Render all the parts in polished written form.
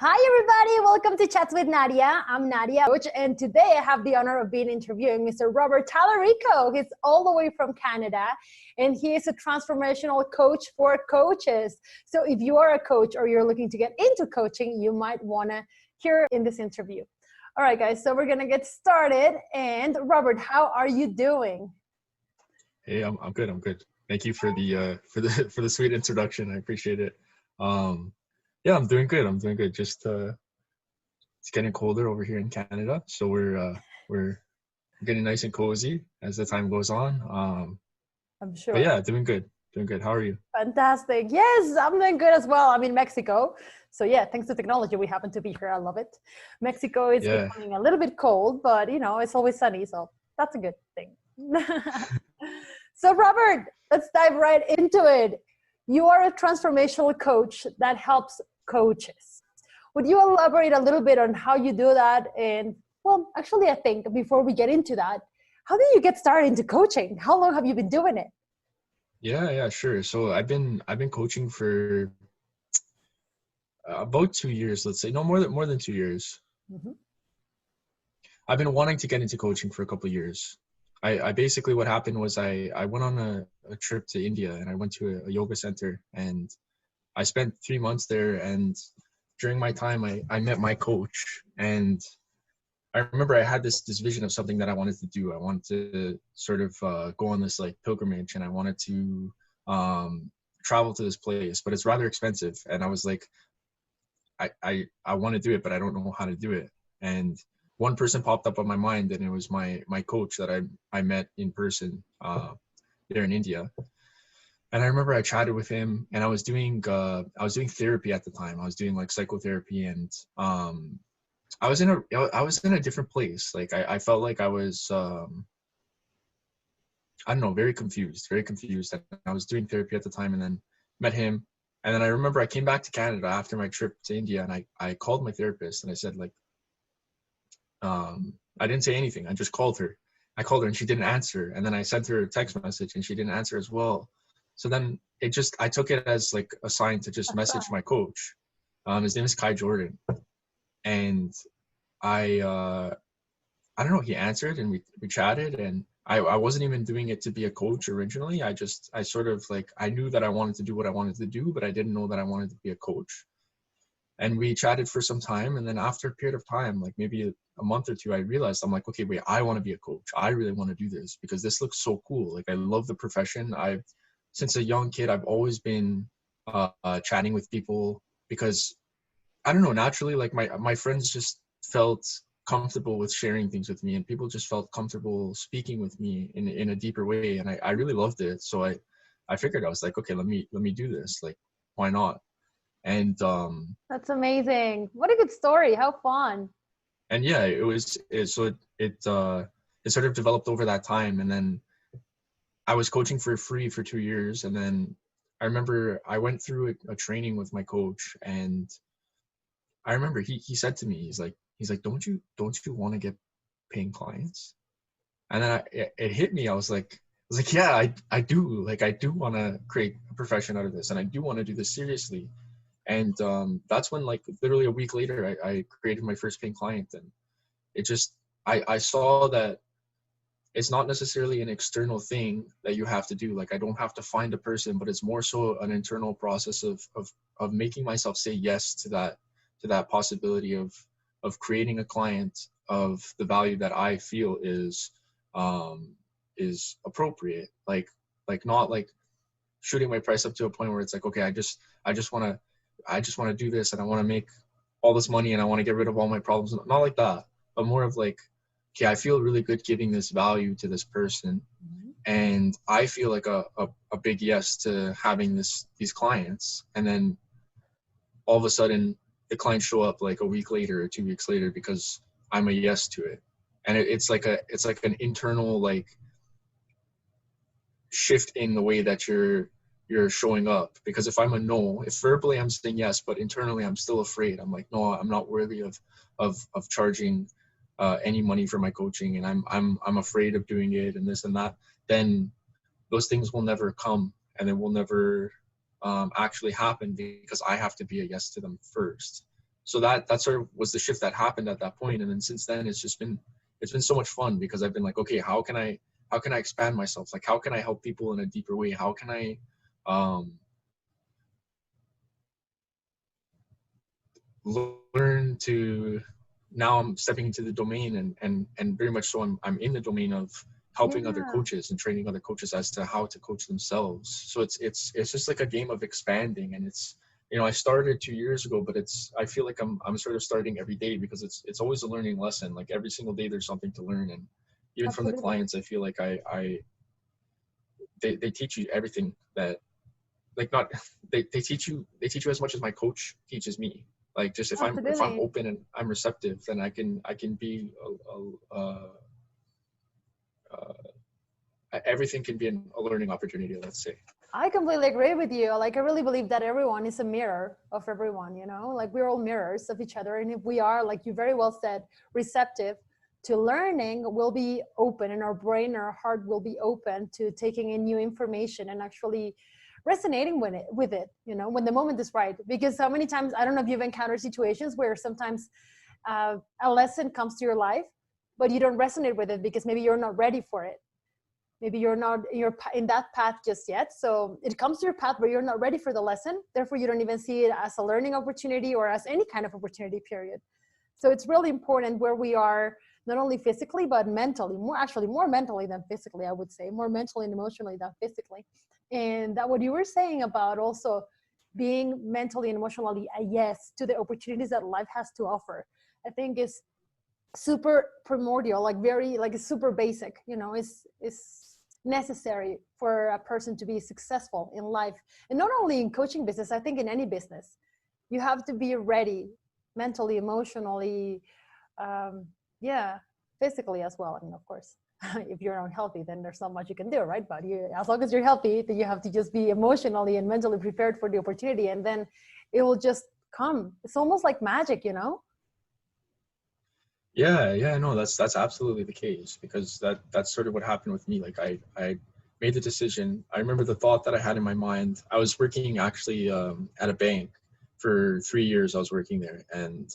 Hi, everybody. Welcome to Chats with Nadia. I'm Nadia, coach, and today I have the honor of being interviewing Mr. Robert Talarico. He's all the way from Canada, and he is a transformational coach for coaches. So if you are a coach or you're looking to get into coaching, you might want to hear in this interview. All right, guys, so we're going to get started. And Robert, how are you doing? Hey, I'm good. I'm good. Thank you for the sweet introduction. I appreciate it. Yeah, I'm doing good. I'm doing good. Just it's getting colder over here in Canada, so we're getting nice and cozy as the time goes on. I'm sure. But yeah, doing good. Doing good. How are you? Fantastic. Yes, I'm doing good as well. I'm in Mexico. So yeah, thanks to technology, we happen to be here. I love it. Mexico is becoming a little bit cold, but it's always sunny. So that's a good thing. So Robert, let's dive right into it. You are a transformational coach that helps coaches. Would you elaborate a little bit on how you do that? And well, actually, I think before we get into that, how did you get started into coaching? How long have you been doing it? Yeah, sure. So I've been coaching for about 2 years, let's say. No, more than 2 years. Mm-hmm. I've been wanting to get into coaching for a couple of years. I basically, what happened was I went on a trip to India, and I went to a yoga center, and I spent 3 months there. And during my time, I met my coach, and I remember I had this vision of something that I wanted to do. I wanted to sort of go on this like pilgrimage, and I wanted to travel to this place, but it's rather expensive. And I was like, I want to do it, but I don't know how to do it. And one person popped up on my mind, and it was my coach that I met in person there in India. And I remember I chatted with him, and I was doing therapy at the time. I was doing like psychotherapy, and I was in a different place. Like I felt like I was I don't know, very confused. And I was doing therapy at the time, and then met him. And then I remember I came back to Canada after my trip to India, and I called my therapist, and I said, like, I didn't say anything. I just called her. I called her, and she didn't answer. And then I sent her a text message, and she didn't answer as well. So then I took it as like a sign to just message my coach. His name is Kai Jordan. And I don't know, he answered, and we chatted, and I wasn't even doing it to be a coach originally. I sort of like, I knew that I wanted to do what I wanted to do, but I didn't know that I wanted to be a coach. And we chatted for some time, and then after a period of time, like maybe a month or two, I realized, I'm like, okay, wait, I want to be a coach. I really want to do this because this looks so cool. Like, I love the profession. Since a young kid, I've always been chatting with people because, I don't know, naturally, like my friends just felt comfortable with sharing things with me, and people just felt comfortable speaking with me in a deeper way. And I really loved it. So I figured, I was like, okay, let me do this. Like, why not? And that's amazing. What a good story. How fun. And yeah, it sort of developed over that time. And then I was coaching for free for 2 years. And then I remember I went through a training with my coach, and I remember he said to me, he's like, don't you want to get paying clients? And then it hit me. I was like, yeah, I do. Like, I do want to create a profession out of this, and I do want to do this seriously. And that's when, like, literally a week later, I created my first paying client. And it just, I saw that it's not necessarily an external thing that you have to do. Like, I don't have to find a person, but it's more so an internal process of making myself say yes to that possibility of creating a client of the value that I feel is appropriate. Like not like shooting my price up to a point where it's like, okay, I just want to do this, and I want to make all this money, and I want to get rid of all my problems. Not like that, but more of like, okay, I feel really good giving this value to this person. Mm-hmm. And I feel like a big yes to having these clients. And then all of a sudden the clients show up like a week later or 2 weeks later because I'm a yes to it. And it's like an internal like shift in the way that you're showing up. Because if I'm a no, if verbally I'm saying yes, but internally I'm still afraid. I'm like, no, I'm not worthy of charging any money for my coaching, and I'm afraid of doing it, and this and that. Then those things will never come, and it will never actually happen because I have to be a yes to them first. So that sort of was the shift that happened at that point. And then since then, it's been so much fun, because I've been like, okay, how can I expand myself? Like, how can I help people in a deeper way? How can I learn to, now I'm stepping into the domain, and very much so I'm in the domain of helping other coaches and training other coaches as to how to coach themselves. So it's just like a game of expanding. And it's, you know, I started 2 years ago, but I feel like I'm sort of starting every day, because it's always a learning lesson. Like every single day there's something to learn. And even from the clients, I feel like they teach you everything that, like, not, they teach you as much as my coach teaches me. Like, just if I'm open and I'm receptive, then I can be everything can be a learning opportunity, let's say. I completely agree with you. Like, I really believe that everyone is a mirror of everyone, you know, like we're all mirrors of each other. And if we are, like you very well said, receptive to learning, we'll be open, and our brain, our heart will be open to taking in new information and actually resonating with it, you know, when the moment is right. Because so many times, I don't know if you've encountered situations where sometimes a lesson comes to your life, but you don't resonate with it because maybe you're not ready for it. Maybe you're in that path just yet. So it comes to your path, but you're not ready for the lesson. Therefore, you don't even see it as a learning opportunity or as any kind of opportunity, period. So it's really important where we are, not only physically, but mentally, more mentally than physically, I would say, more mentally and emotionally than physically. And that what you were saying about also being mentally and emotionally a yes to the opportunities that life has to offer, I think is super primordial, like very, like it's super basic, you know, is necessary for a person to be successful in life. And not only in coaching business, I think in any business, you have to be ready mentally, emotionally, physically as well. I mean, of course, if you're unhealthy, then there's not much you can do, right? But as long as you're healthy, then you have to just be emotionally and mentally prepared for the opportunity, and then it will just come. It's almost like magic, you know? Yeah, no, that's absolutely the case, because that's sort of what happened with me. Like I made the decision. I remember the thought that I had in my mind. I was working actually at a bank for 3 years. I was working there, and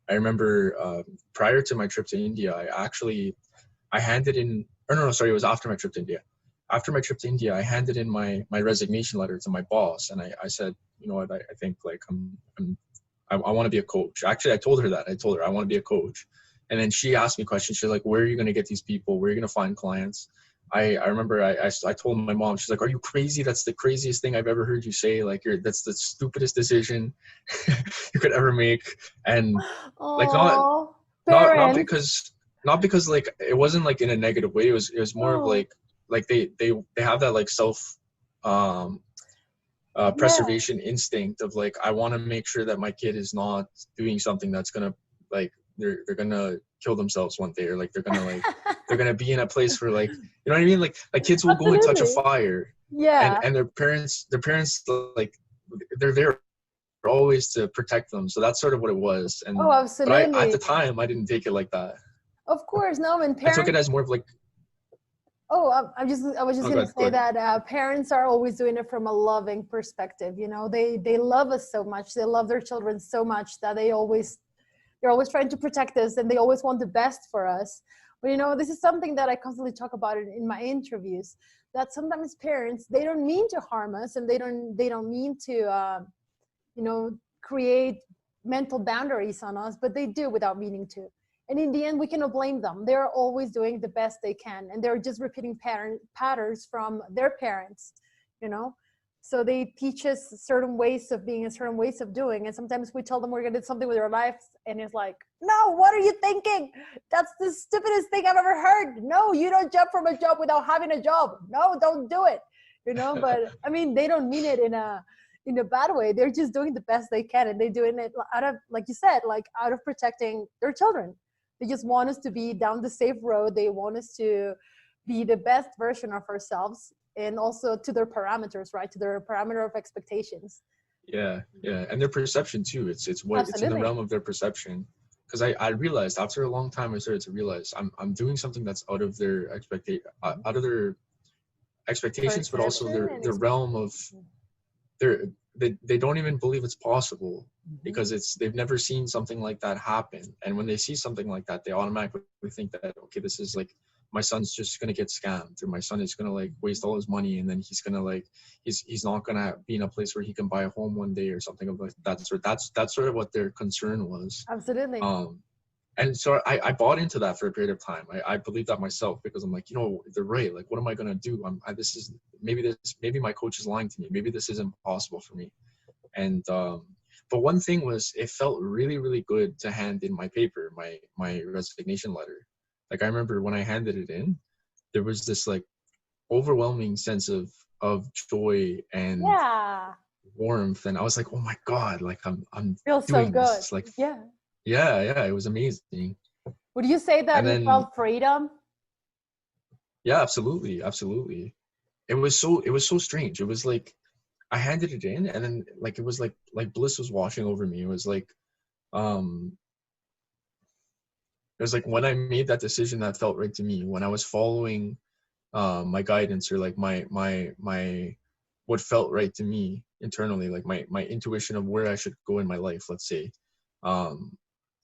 I remember prior to my trip to India, I handed in, or no, sorry, it was after my trip to India. After my trip to India, I handed in my resignation letter to my boss, and I said, you know what, I think like I want to be a coach. Actually, I told her I want to be a coach. And then she asked me questions. She's like, where are you going to get these people? Where are you going to find clients? I remember I told my mom, she's like, are you crazy? That's the craziest thing I've ever heard you say. Like, that's the stupidest decision you could ever make. And like, not because like, it wasn't like in a negative way. It was more of like they have that like self, preservation instinct of like, I want to make sure that my kid is not doing something that's going to like, they're gonna kill themselves one day, or like they're gonna be in a place where, like, you know what I mean, like kids will go and touch a fire, and their parents like, they're there always to protect them. So that's sort of what it was. And absolutely. But at the time I didn't take it like that. Of course, no. And I took it as more of like, I was just going to say that parents are always doing it from a loving perspective. You know, they love us so much, they love their children so much that they're always trying to protect us, and they always want the best for us. But, you know, this is something that I constantly talk about in my interviews, that sometimes parents, they don't mean to harm us, and they don't mean to, you know, create mental boundaries on us, but they do without meaning to. And in the end, we cannot blame them. They're always doing the best they can, and they're just repeating patterns from their parents, you know? So they teach us certain ways of being and certain ways of doing. And sometimes we tell them we're going to do something with our lives, and it's like, no, what are you thinking? That's the stupidest thing I've ever heard. No, you don't jump from a job without having a job. No, don't do it. You know, but I mean, they don't mean it in a bad way. They're just doing the best they can. And they're doing it out of, like you said, like out of protecting their children. They just want us to be down the safe road. They want us to be the best version of ourselves, and also to their parameters, right? To their parameter of expectations. Yeah. And their perception too. It's in the realm of their perception. Because I realized after a long time, I started to realize I'm doing something that's out of their expectations, but also their realm of they don't even believe it's possible, because they've never seen something like that happen. And when they see something like that, they automatically think that, okay, this is like, my son's just gonna get scammed, or my son is gonna like waste all his money, and then he's gonna like, he's not gonna be in a place where he can buy a home one day or something of like that sort. That's sort of what their concern was. Absolutely. And so I bought into that for a period of time. I believed that myself, because I'm like, they're right. Like, what am I gonna do? Maybe my coach is lying to me. Maybe this isn't possible for me. And but one thing was, it felt really, really good to hand in my paper, my resignation letter. Like, I remember when I handed it in, there was this like overwhelming sense of joy and warmth, and I was like, oh my God, like I'm feels doing so good. this. Like, yeah, it was amazing. Would you say that you felt freedom? Yeah, absolutely. It was so strange. It was like, I handed it in, and then like, it was like bliss was washing over me. It was like when I made that decision that felt right to me, when I was following my guidance, or like my what felt right to me internally, like my intuition of where I should go in my life, let's say.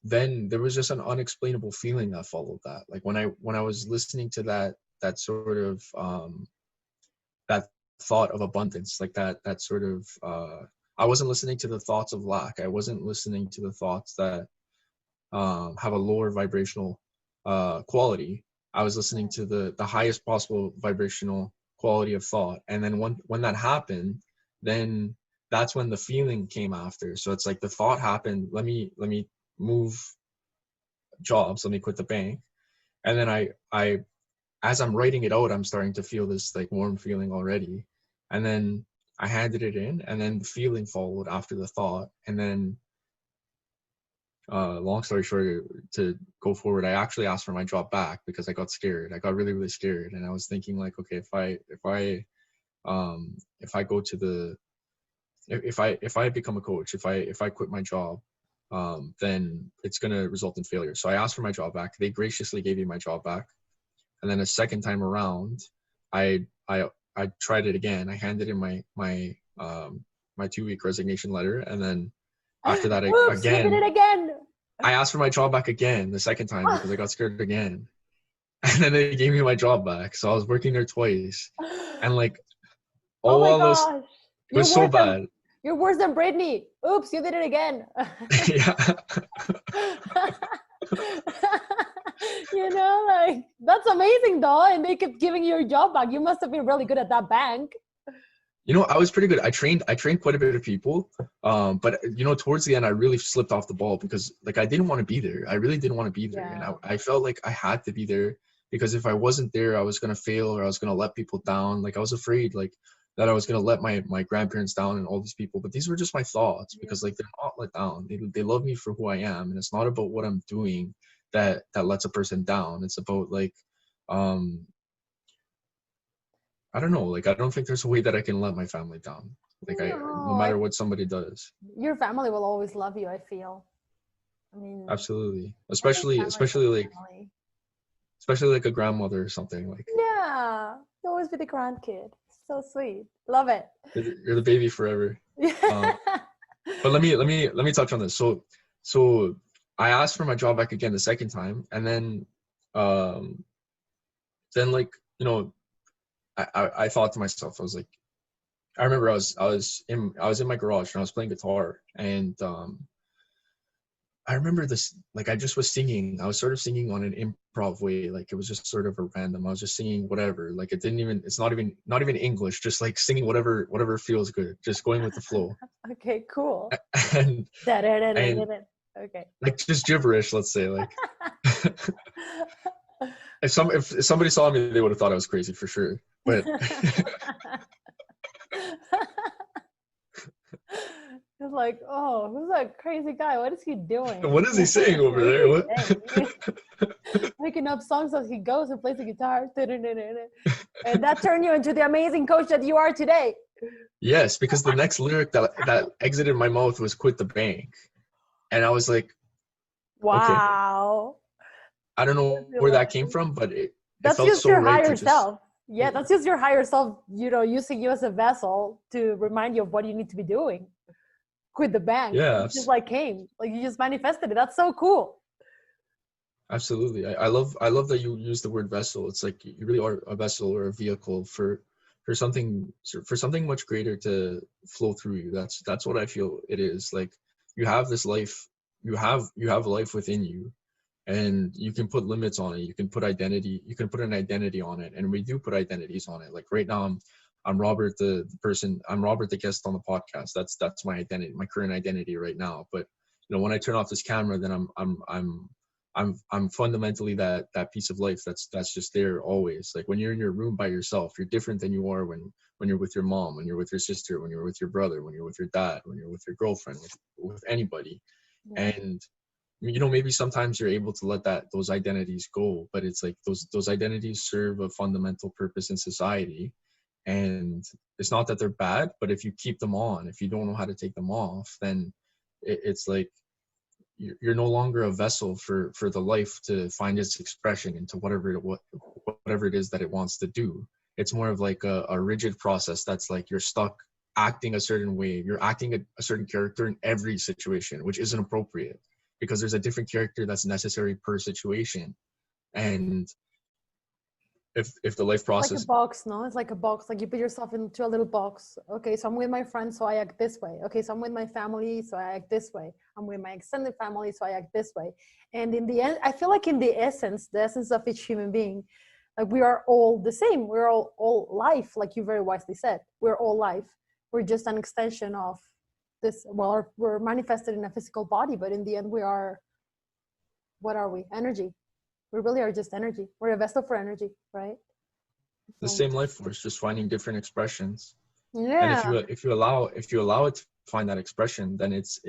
Then there was just an unexplainable feeling that followed that. Like, when I was listening to that sort of that thought of abundance, like that sort of I wasn't listening to the thoughts of lack. I wasn't listening to the thoughts that have a lower vibrational quality. I was listening to the highest possible vibrational quality of thought. And then when that happened, then that's when the feeling came after. So it's like, the thought happened, let me move jobs, let me quit the bank. And then I as I'm writing it out, I'm starting to feel this like warm feeling already. And then I handed it in, and then the feeling followed after the thought. And then long story short, to go forward, I actually asked for my job back, because I got scared. I got really, really scared. And I was thinking like, okay, if I go to the, if I become a coach, if I quit my job, then it's going to result in failure. So I asked for my job back. They graciously gave me my job back. And then a second time around, I tried it again. I handed in my 2-week resignation letter. And then after that, Oops, you did it again. I asked for my job back again the second time, because I got scared again. And then they gave me my job back. So I was working there twice. And like, oh my gosh. It was so bad. You're worse than Brittany. Oops, you did it again. Yeah. Like, that's amazing though. And they kept giving you your job back. You must have been really good at that bank. I was pretty good. I trained quite a bit of people. But towards the end, I really slipped off the ball, because like, I didn't want to be there. I really didn't want to be there. Yeah. And I felt like I had to be there, because if I wasn't there, I was going to fail, or I was going to let people down. Like, I was afraid like that I was going to let my grandparents down and all these people. But these were just my thoughts, because like, they're not let down. They love me for who I am. And it's not about what I'm doing that lets a person down. It's about like, I don't know. Like, I don't think there's a way that I can let my family down. Like, no matter what somebody does. Your family will always love you, I feel. I mean, absolutely. Especially like a grandmother or something. Like, yeah, you'll always be the grandkid. So sweet. Love it. You're the baby forever. But let me touch on this. So I asked for my job back again the second time, and then like, I thought to myself, I was like, I remember I was in my garage, and I was playing guitar, and I remember this, like, I just was singing. I was sort of singing on an improv way, like it was just sort of a random. I was just singing whatever, like it's not even English, just like singing whatever feels good, just going with the flow. Okay, cool. and okay, like just gibberish, let's say, like. If somebody saw me, they would have thought I was crazy for sure. But it's like, oh, who's that crazy guy? What is he doing? What is he saying over there? What? Making up songs as he goes and plays the guitar. And that turned you into the amazing coach that you are today. Yes, because the next lyric that exited my mouth was "quit the bank," and I was like, wow. Okay. I don't know where that came from, but it that's felt just so your right higher self. Yeah, that's just your higher self, using you as a vessel to remind you of what you need to be doing. Quit the bank. Yeah, It just like came, like you just manifested it. That's so cool. absolutely. I love that you use the word vessel. It's like you really are a vessel or a vehicle for something much greater to flow through you. That's what I feel it is. Like you have this life, you have life within you, and you can put limits on it. You can put an identity on it, and we do put identities on it. Like right now I'm Robert, the person. I'm Robert, the guest on the podcast. That's my identity, my current identity right now. But when I turn off this camera, then I'm fundamentally that piece of life that's just there always. Like when you're in your room by yourself, you're different than you are when you're with your mom, when you're with your sister, when you're with your brother, when you're with your dad, when you're with your girlfriend, with anybody. Yeah. And maybe sometimes you're able to let those identities go, but it's like those identities serve a fundamental purpose in society. And it's not that they're bad, but if you keep them on, if you don't know how to take them off, then it's like you're no longer a vessel for the life to find its expression into whatever it is that it wants to do. It's more of like a rigid process that's like you're stuck acting a certain way. You're acting a certain character in every situation, which isn't appropriate, because there's a different character that's necessary per situation. And if the life process, like a box, no? It's like a box. Like you put yourself into a little box. Okay, so I'm with my friends, so I act this way. Okay, so I'm with my family, so I act this way. I'm with my extended family, so I act this way. And in the end, I feel like in the essence of each human being, like we are all the same. We're all life, like you very wisely said. We're all life. We're just an extension of this. Well, we're manifested in a physical body, but in the end, we are. What are we? Energy. We really are just energy. We're a vessel for energy, right? the same life force, just finding different expressions. And Yeah. if you allow it to find that expression, then it's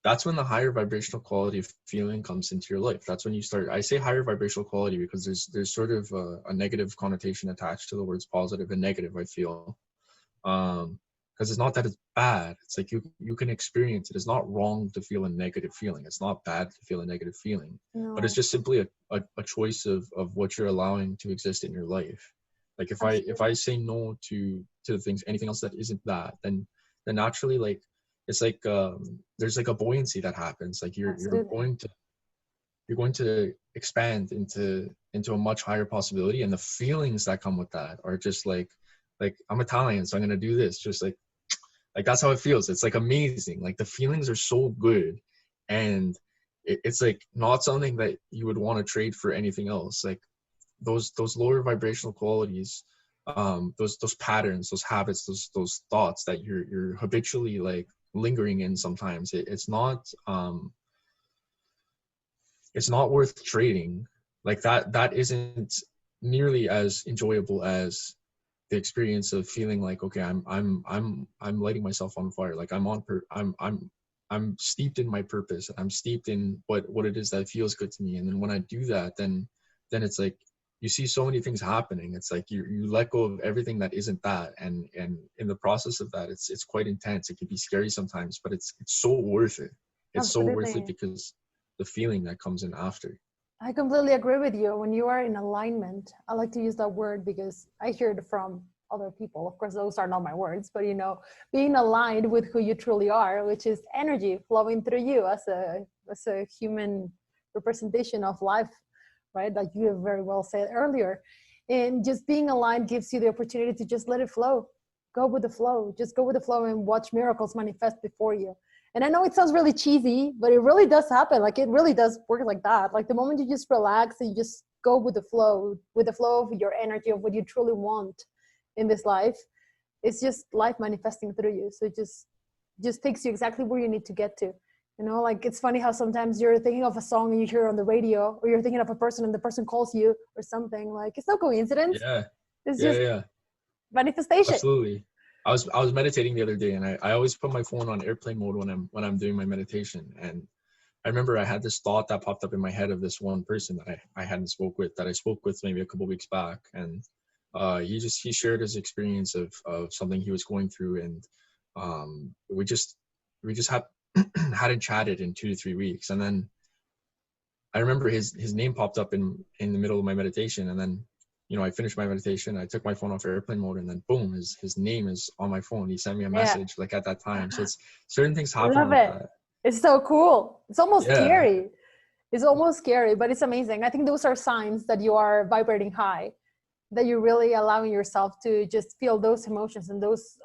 that's when the higher vibrational quality of feeling comes into your life. That's when you start. I say higher vibrational quality because there's sort of a negative connotation attached to the words positive and negative, I feel. Because it's not that it's bad. It's like you can experience it. It's not wrong to feel a negative feeling. It's not bad to feel a negative feeling. No. But it's just simply a choice of what you're allowing to exist in your life. Like if I say no to things, anything else that isn't that, then naturally, like it's like there's like a buoyancy that happens. Like you're going to expand into a much higher possibility, and the feelings that come with that are just like I'm Italian, so I'm gonna do this. Just like that's how it feels. It's like amazing. Like the feelings are so good, and it's like not something that you would want to trade for anything else. Like those lower vibrational qualities, those patterns, those habits, those thoughts that you're habitually like lingering in sometimes, it's not worth trading. Like that isn't nearly as enjoyable as the experience of feeling like, okay, I'm lighting myself on fire. Like I'm steeped in my purpose. I'm steeped in what it is that feels good to me. And then when I do that, then it's like you see so many things happening. It's like you let go of everything that isn't that, and in the process of that, it's quite intense. It can be scary sometimes, but it's so worth it. It's so worth it because the feeling that comes in after. I completely agree with you. When you are in alignment, I like to use that word because I hear it from other people. Of course, those are not my words, but being aligned with who you truly are, which is energy flowing through you as a human representation of life, right? Like you have very well said earlier. And just being aligned gives you the opportunity to just let it flow. Go with the flow. Just go with the flow and watch miracles manifest before you. And I know it sounds really cheesy, but it really does happen. Like it really does work like that. Like the moment you just relax and you just go with the flow of your energy, of what you truly want in this life, it's just life manifesting through you. So it just takes you exactly where you need to get to. Like it's funny how sometimes you're thinking of a song and you hear it on the radio, or you're thinking of a person and the person calls you or something. Like it's no coincidence. Yeah. It's just manifestation. Absolutely. I was meditating the other day, and I always put my phone on airplane mode when I'm doing my meditation. And I remember I had this thought that popped up in my head of this one person that I hadn't spoke with, that I spoke with maybe a couple weeks back. And he shared his experience of something he was going through, and we just hadn't chatted in 2 to 3 weeks. And then I remember his name popped up in the middle of my meditation, and then you know, I finished my meditation, I took my phone off airplane mode, and then boom, his name is on my phone. He sent me a message like at that time. So it's certain things happen Love like it. that. It's so cool. It's almost Yeah. scary. It's almost scary, but it's amazing. I think those are signs that you are vibrating high, that you're really allowing yourself to just feel those emotions and those,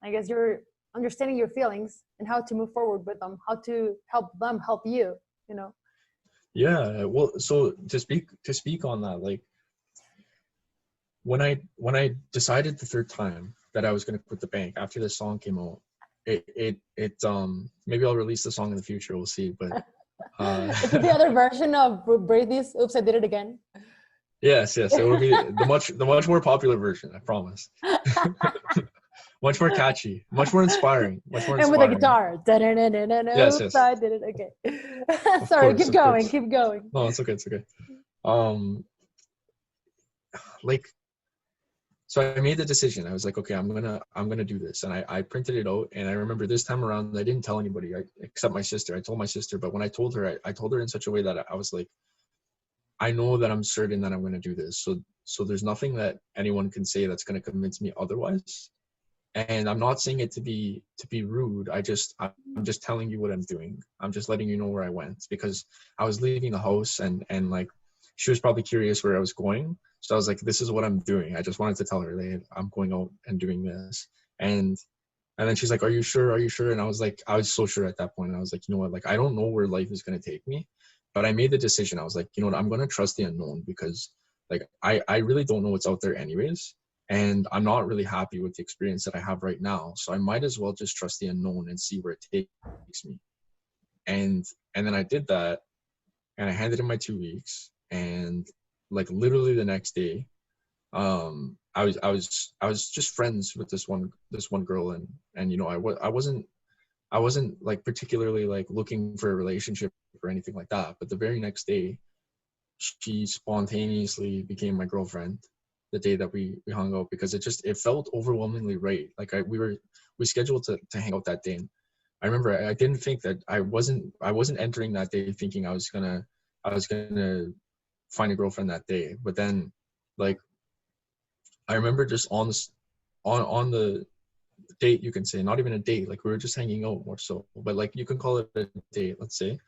I guess you're understanding your feelings and how to move forward with them, how to help them help you, you know? Yeah. Well, so to speak on that, like when I decided the third time that I was going to quit the bank after this song came out, it maybe I'll release the song in the future. We'll see. But Is it the other version of Britney's "Oops, I Did It Again"? yes, it will be the much more popular version. I promise. Much more catchy, much more inspiring, much more And with a inspiring. guitar. Yes. Oops, I did it again. Of Sorry, course, keep of going, course. keep going. No, it's okay. It's okay. Like, so I made the decision. I was like, okay, I'm gonna do this, and I printed it out. And I remember this time around, I didn't tell anybody except my sister. I told my sister, but when I told her, I told her in such a way that I was like, I know that I'm certain that I'm gonna do this. So there's nothing that anyone can say that's gonna convince me otherwise. And I'm not saying it to be rude. I'm just telling you what I'm doing. I'm just letting you know where I went, because I was leaving the house and like she was probably curious where I was going. So I was like, this is what I'm doing. I just wanted to tell her that I'm going out and doing this. And then she's like, are you sure? Are you sure? And I was like, I was so sure at that point. I was like, you know what? Like, I don't know where life is going to take me, but I made the decision. I was like, you know what? I'm going to trust the unknown, because like, I really don't know what's out there anyways. And I'm not really happy with the experience that I have right now. So I might as well just trust the unknown and see where it takes me. And then I did that, and I handed in my 2 weeks, and like literally the next day, I was just friends with this one girl, and you know, I wasn't like particularly like looking for a relationship or anything like that. But the very next day, she spontaneously became my girlfriend the day that we hung out, because it felt overwhelmingly right. Like we scheduled to hang out that day. And I remember I didn't think that I wasn't entering that day thinking I was gonna find a girlfriend that day. But then like I remember just on the date, you can say, not even a date, like we were just hanging out more so, but like you can call it a date, let's say.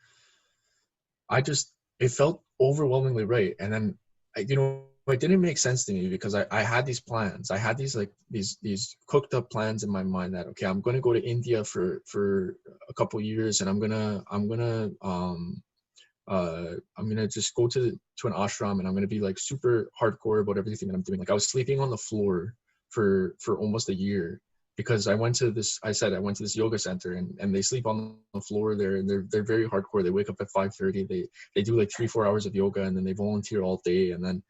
It felt overwhelmingly right. And then, you know, it didn't make sense to me, because I had these plans. I had these like these cooked up plans in my mind that, okay, I'm going to go to India for a couple years, and I'm gonna just go to an ashram, and I'm gonna be like super hardcore about everything that I'm doing. Like I was sleeping on the floor for almost a year, because I went to this yoga center, and they sleep on the floor there, and they're very hardcore. They wake up at 5:30. They do like 3-4 hours of yoga, and then they volunteer all day, and then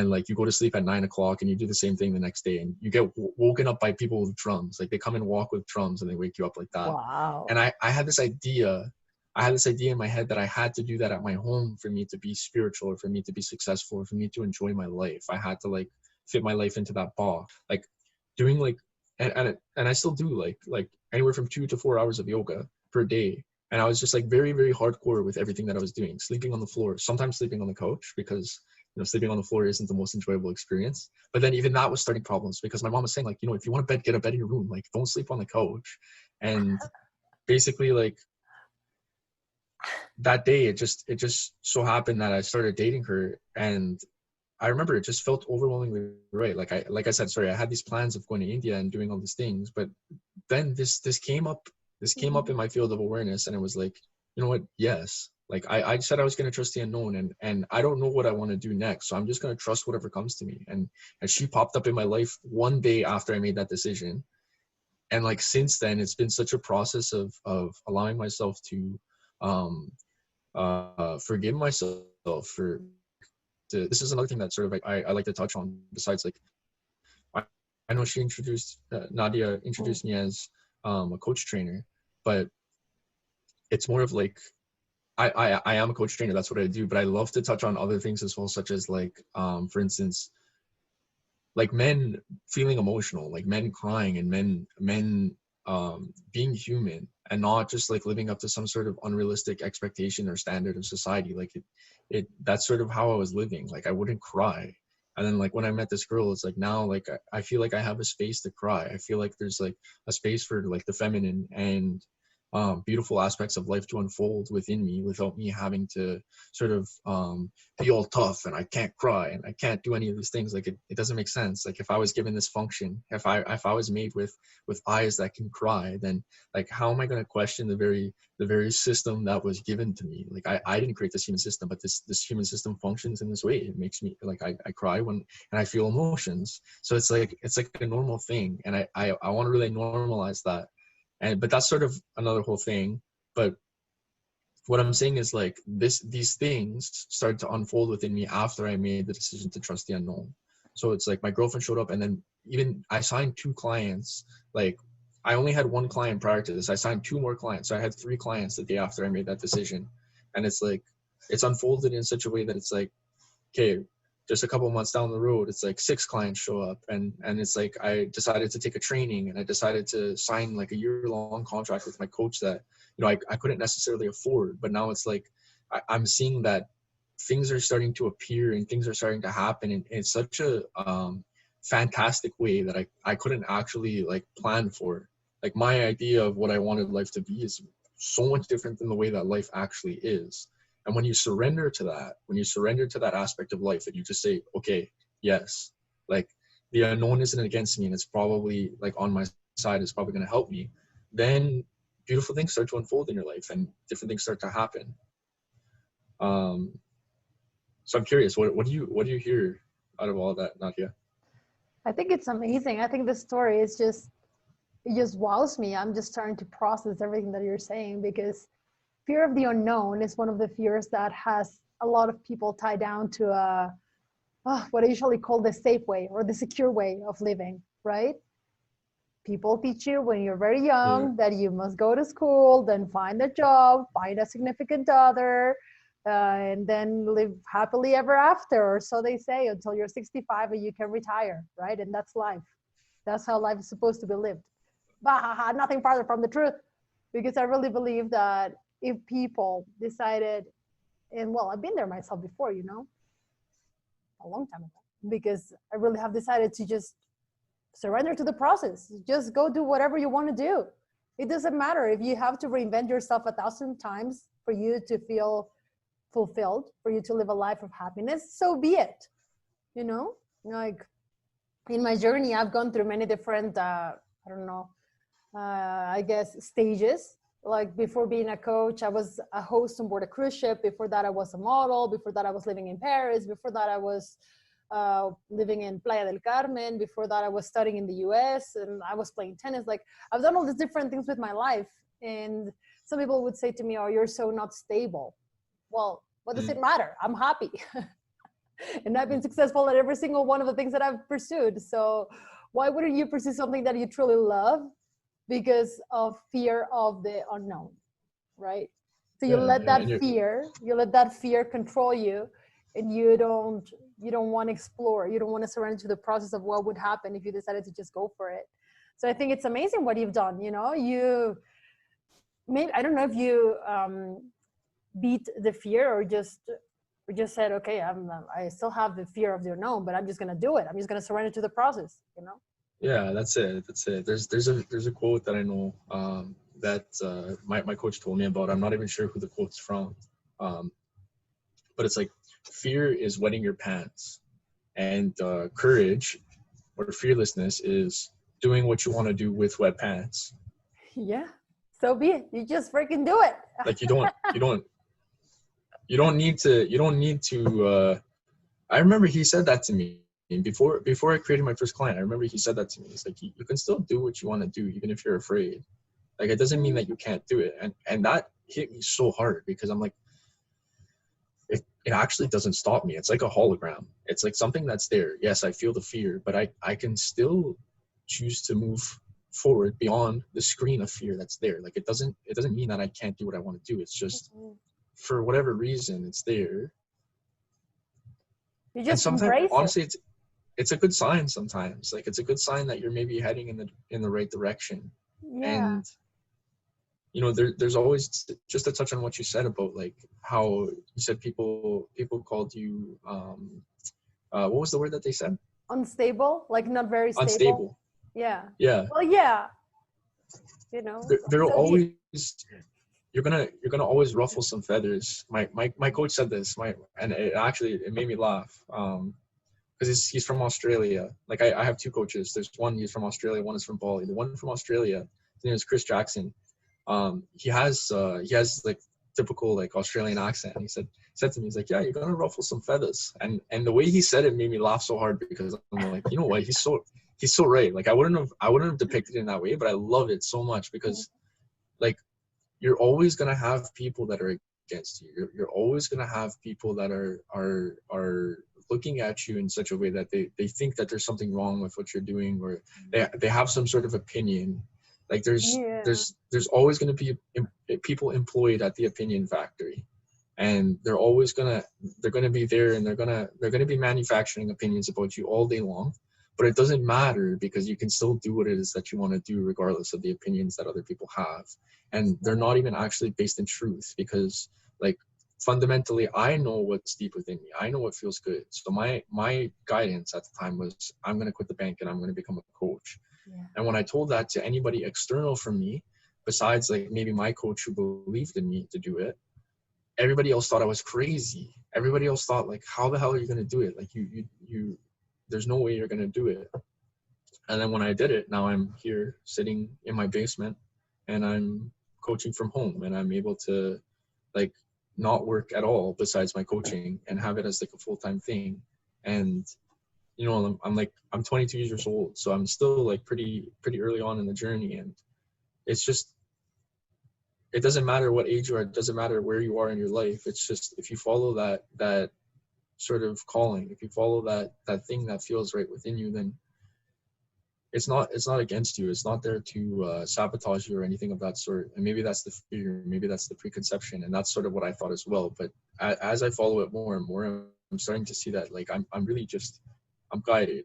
like you go to sleep at 9 o'clock, and you do the same thing the next day, and you get woken up by people with drums. Like they come and walk with drums, and they wake you up like that. Wow. And I had this idea in my head that I had to do that at my home for me to be spiritual, or for me to be successful, or for me to enjoy my life. I had to like fit my life into that box, like doing like, and I still do like anywhere from 2 to 4 hours of yoga per day. And I was just like very, very hardcore with everything that I was doing, sleeping on the floor, sometimes sleeping on the couch, because you know, sleeping on the floor isn't the most enjoyable experience. But then even that was starting problems, because my mom was saying like, you know, if you want a bed, get a bed in your room, like don't sleep on the couch. And basically like, that day it just so happened that I started dating her, and I remember it just felt overwhelmingly right. Like I said, sorry, I had these plans of going to India and doing all these things, but then this came up in my field of awareness, and it was like, you know what? Yes. Like I said I was gonna trust the unknown, and I don't know what I want to do next, so I'm just gonna trust whatever comes to me. And she popped up in my life one day after I made that decision, and like since then it's been such a process of allowing myself to forgive myself for this is another thing that sort of I like to touch on, besides like I know she introduced Nadia introduced me as a coach trainer, but it's more of like I am a coach trainer, that's what I do, but I love to touch on other things as well, such as like for instance, like men feeling emotional, like men crying, and men being human, and not just like living up to some sort of unrealistic expectation or standard of society. Like it that's sort of how I was living. Like I wouldn't cry. And then like when I met this girl, it's like now like I feel like I have a space to cry. I feel like there's like a space for like the feminine and beautiful aspects of life to unfold within me without me having to sort of be all tough and I can't cry and I can't do any of these things. Like it doesn't make sense. Like if I was given this function, if I was made with eyes that can cry, then like how am I going to question the very system that was given to me? Like I didn't create this human system, but this human system functions in this way. It makes me like I cry when and I feel emotions. So it's like a normal thing, and I want to really normalize that. But that's sort of another whole thing. But what I'm saying is like these things started to unfold within me after I made the decision to trust the unknown. So it's like my girlfriend showed up, and then even I signed 2 clients. Like I only had 1 client prior to this. I signed 2 more clients. So I had 3 clients the day after I made that decision. And it's like, it's unfolded in such a way that it's like, okay, just a couple months down the road, it's like 6 clients show up, and it's like I decided to take a training, and I decided to sign like a year-long contract with my coach that, you know, I couldn't necessarily afford. But now it's like I'm seeing that things are starting to appear and things are starting to happen in such a fantastic way that I couldn't actually like plan for. Like my idea of what I wanted life to be is so much different than the way that life actually is. And when you surrender to that aspect of life, and you just say, okay, yes, like the unknown isn't against me and it's probably like on my side, it's probably going to help me, then beautiful things start to unfold in your life and different things start to happen. So I'm curious, what do you hear out of all that, Nadia? I think it's amazing. I think the story is it just wows me. I'm just starting to process everything that you're saying, because fear of the unknown is one of the fears that has a lot of people tied down to what I usually call the safe way or the secure way of living, right? People teach you when you're very young that you must go to school, then find a job, find a significant other, and then live happily ever after, or so they say, until you're 65 and you can retire, right? And that's life. That's how life is supposed to be lived. Bah, nothing farther from the truth, because I really believe that if people decided, and well, I've been there myself before, you know, a long time ago, because I really have decided to just surrender to the process. Just go do whatever you want to do. It doesn't matter if you have to reinvent yourself 1,000 times for you to feel fulfilled, for you to live a life of happiness, so be it. You know, like in my journey, I've gone through many different, I guess, stages. Like before being a coach, I was a host on board a cruise ship. Before that, I was a model. Before that, I was living in Paris. Before that, I was living in Playa del Carmen. Before that, I was studying in the US, and I was playing tennis. Like I've done all these different things with my life. And some people would say to me, oh, you're so not stable. Well, what does it matter? I'm happy. And I've been successful at every single one of the things that I've pursued. So why wouldn't you pursue something that you truly love because of fear of the unknown, right? So you let that fear control you, and you don't want to explore. You don't want to surrender to the process of what would happen if you decided to just go for it. So I think it's amazing what you've done. You know, I don't know if you beat the fear or just said, okay, I still have the fear of the unknown, but I'm just going to do it. I'm just going to surrender to the process, you know? Yeah, that's it. There's a quote that I know that my coach told me about. I'm not even sure who the quote's from. But it's like, fear is wetting your pants, and courage or fearlessness is doing what you want to do with wet pants. Yeah, so be it. You just freaking do it. Like you don't need to I remember he said that to me before I created my first client. I remember he said that to me. It's like, you can still do what you want to do even if you're afraid. Like it doesn't mean that you can't do it. And that hit me so hard, because I'm like, it actually doesn't stop me. It's like a hologram. It's like something that's there. Yes, I feel the fear, but I can still choose to move forward beyond the screen of fear that's there. Like it doesn't mean that I can't do what I want to do. It's just for whatever reason it's there. You just embrace it. Honestly, it's a good sign sometimes. Like it's a good sign that you're maybe heading in the right direction. Yeah. And you know, there's always, just to touch on what you said about like how you said people called you what was the word that they said? Unstable, like not very stable. Unstable. Yeah. Yeah. Well, yeah. You know, There will so always, you're gonna always ruffle some feathers. My coach said this, and it made me laugh. Because he's from Australia. Like I have two coaches. There's one, he's from Australia, one is from Bali. The one from Australia, his name is Chris Jackson. He has like typical like Australian accent. And he said to me, he's like, yeah, you're gonna ruffle some feathers. And the way he said it made me laugh so hard, because I'm like, you know what, he's so right. Like I wouldn't have depicted it in that way, but I love it so much, because like you're always gonna have people that are against you. You're always gonna have people that are looking at you in such a way that they think that there's something wrong with what you're doing, or they have some sort of opinion. Like there's always going to be people employed at the opinion factory, and they're going to be there, and they're going to be manufacturing opinions about you all day long. But it doesn't matter, because you can still do what it is that you want to do regardless of the opinions that other people have. And they're not even actually based in truth, because like fundamentally, I know what's deep within me. I know what feels good. So my guidance at the time was, I'm going to quit the bank and I'm going to become a coach. Yeah. And when I told that to anybody external from me, besides like maybe my coach who believed in me to do it, everybody else thought I was crazy. Everybody else thought like, how the hell are you going to do it? Like you there's no way you're going to do it. And then when I did it, now I'm here sitting in my basement and I'm coaching from home, and I'm able to like not work at all besides my coaching and have it as like a full-time thing. And you know, I'm 22 years old, so I'm still like pretty early on in the journey. And it's just, it doesn't matter what age you are, it doesn't matter where you are in your life. It's just, if you follow that sort of calling, if you follow that thing that feels right within you, then it's not against you. It's not there to sabotage you or anything of that sort. And maybe that's the fear, maybe that's the preconception, and that's sort of what I thought as well. But as I follow it more and more, I'm starting to see that like I'm really just, I'm guided,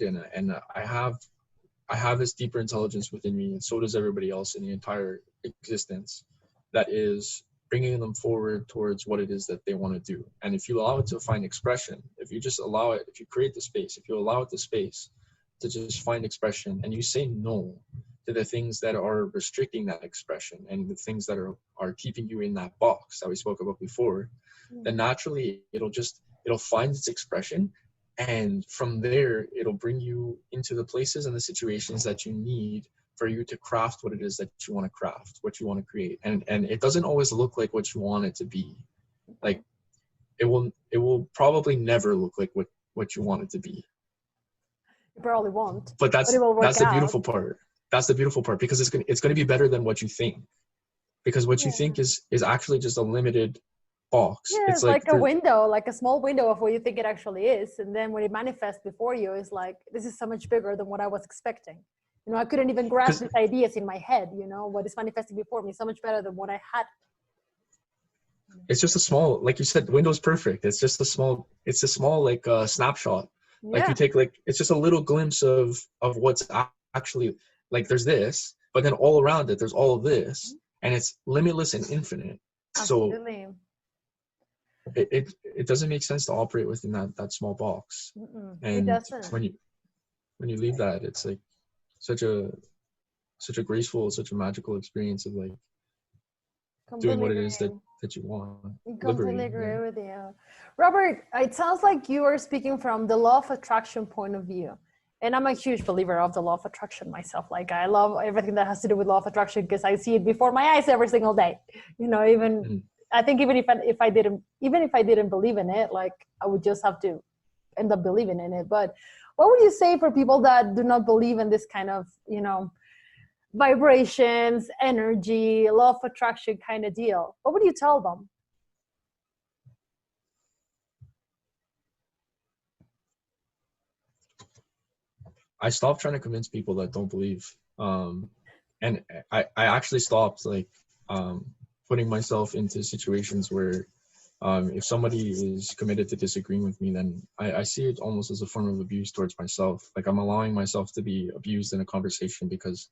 and I have this deeper intelligence within me, and so does everybody else in the entire existence, that is bringing them forward towards what it is that they want to do. And if you allow it to find expression, if you just allow it, if you create the space, if you allow it the space to just find expression, and you say no to the things that are restricting that expression and the things that are keeping you in that box that we spoke about before, then naturally it'll find its expression. And from there, it'll bring you into the places and the situations that you need for you to craft what it is that you want to craft, what you want to create. And it doesn't always look like what you want it to be. Like it will probably never look like what you want it to be. You probably won't. But that's the beautiful part. That's the beautiful part, because it's gonna be better than what you think. Because what you think is actually just a limited box. Yeah, it's like a window, like a small window of what you think it actually is. And then when it manifests before you, it's like, this is so much bigger than what I was expecting. You know, I couldn't even grasp these ideas in my head, you know, what is manifesting before me is so much better than what I had. It's just a small, like you said, the window's perfect. It's just a small like snapshot. Like you take like, it's just a little glimpse of what's actually, like there's this, but then all around it, there's all of this, and it's limitless and infinite. Absolutely. So it doesn't make sense to operate within that small box. And it doesn't. when you leave that, it's like such a graceful, such a magical experience of like doing what it is that you want. Completely agree with you. Robert, it sounds like you are speaking from the law of attraction point of view. And I'm a huge believer of the law of attraction myself. Like I love everything that has to do with law of attraction, because I see it before my eyes every single day. You know, I think even if I didn't believe in it, like I would just have to end up believing in it. But what would you say for people that do not believe in this kind of, you know, vibrations, energy, law of attraction kind of deal? What would you tell them? I stopped trying to convince people that don't believe. And I actually stopped like putting myself into situations where if somebody is committed to disagreeing with me, then I see it almost as a form of abuse towards myself. Like I'm allowing myself to be abused in a conversation because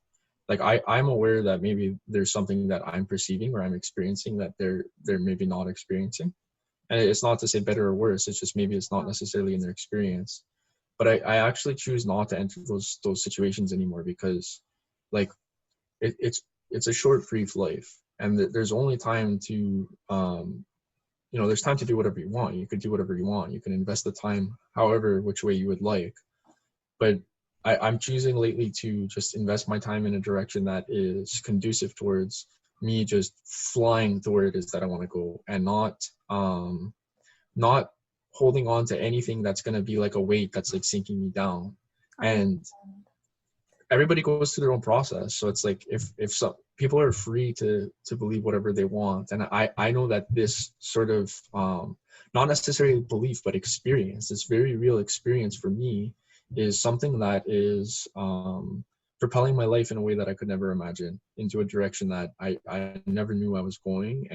like I'm aware that maybe there's something that I'm perceiving or I'm experiencing that they're maybe not experiencing. And it's not to say better or worse, it's just maybe it's not necessarily in their experience. But I actually choose not to enter those situations anymore, because like it's a short, brief life, and there's only time to there's time to do whatever you want. You could do whatever you want. You can invest the time however which way you would like. But I'm choosing lately to just invest my time in a direction that is conducive towards me just flying to where it is that I want to go, and not holding on to anything that's going to be like a weight that's like sinking me down. And everybody goes through their own process. So it's like, if some people are free to believe whatever they want. And I know that this sort of, not necessarily belief, but experience, this very real experience for me, is something that is propelling my life in a way that I could never imagine, into a direction that I never knew I was going,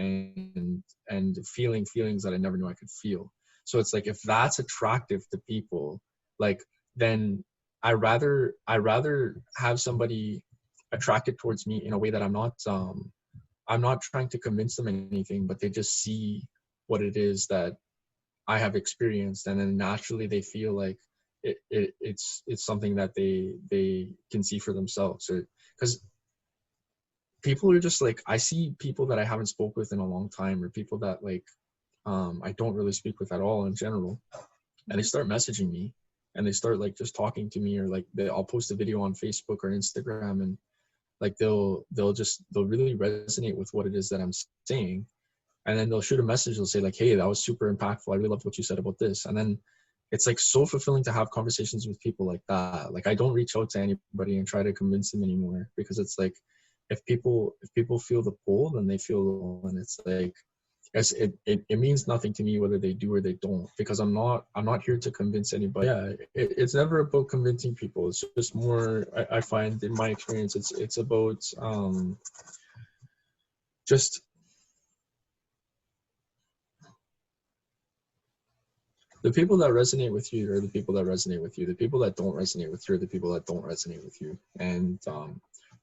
and feeling feelings that I never knew I could feel. So it's like, if that's attractive to people, like, then I rather have somebody attracted towards me in a way that I'm not trying to convince them anything, but they just see what it is that I have experienced, and then naturally they feel like it's something that they can see for themselves. Or because people are just like, I see people that I haven't spoke with in a long time, or people that like I don't really speak with at all in general, and they start messaging me, and they start like just talking to me, or like I'll post a video on Facebook or Instagram, and like they'll really resonate with what it is that I'm saying, and then they'll shoot a message. They'll say like, hey, that was super impactful, I really loved what you said about this. And then it's like so fulfilling to have conversations with people like that. Like, I don't reach out to anybody and try to convince them anymore, because it's like, if people feel the pull, then they feel the pull. And it's like, it means nothing to me whether they do or they don't, because I'm not here to convince anybody. Yeah, it's never about convincing people. It's just more, I find in my experience, it's about just the people that resonate with you are the people that resonate with you. The people that don't resonate with you are the people that don't resonate with you. And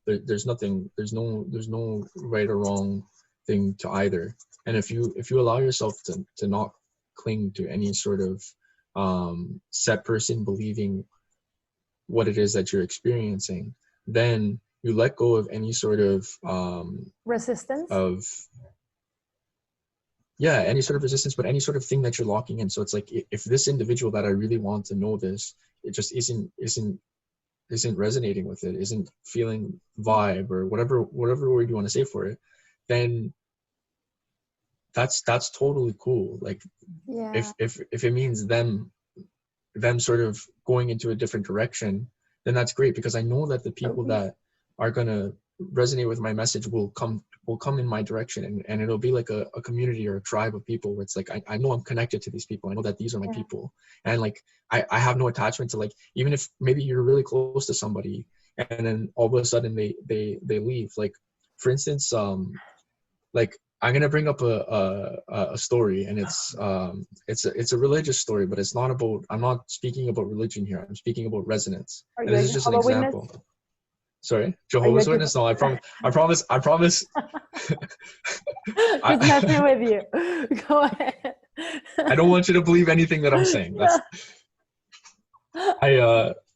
there's no right or wrong thing to either. And if you allow yourself to not cling to any sort of set person believing what it is that you're experiencing, then you let go of any sort of resistance any sort of resistance, but any sort of thing that you're locking in. So it's like, if this individual that I really want to know this, it just isn't resonating with it, isn't feeling vibe, or whatever word you want to say for it, then that's totally cool. Like, if it means them sort of going into a different direction, then that's great, because I know that the people that are gonna resonate with my message will come in my direction, and it'll be like a community or a tribe of people where it's like, I know I'm connected to these people. I know that these are my people, and like I have no attachment to, like, even if maybe you're really close to somebody and then all of a sudden they leave. Like, for instance, like, I'm gonna bring up a story, and it's a religious story, but it's not about, I'm not speaking about religion here. I'm speaking about resonance. And this is just an example. Witness? Sorry, Jehovah's Witness? No, I promise. Just messing with you. Go ahead. I don't want you to believe anything that I'm saying.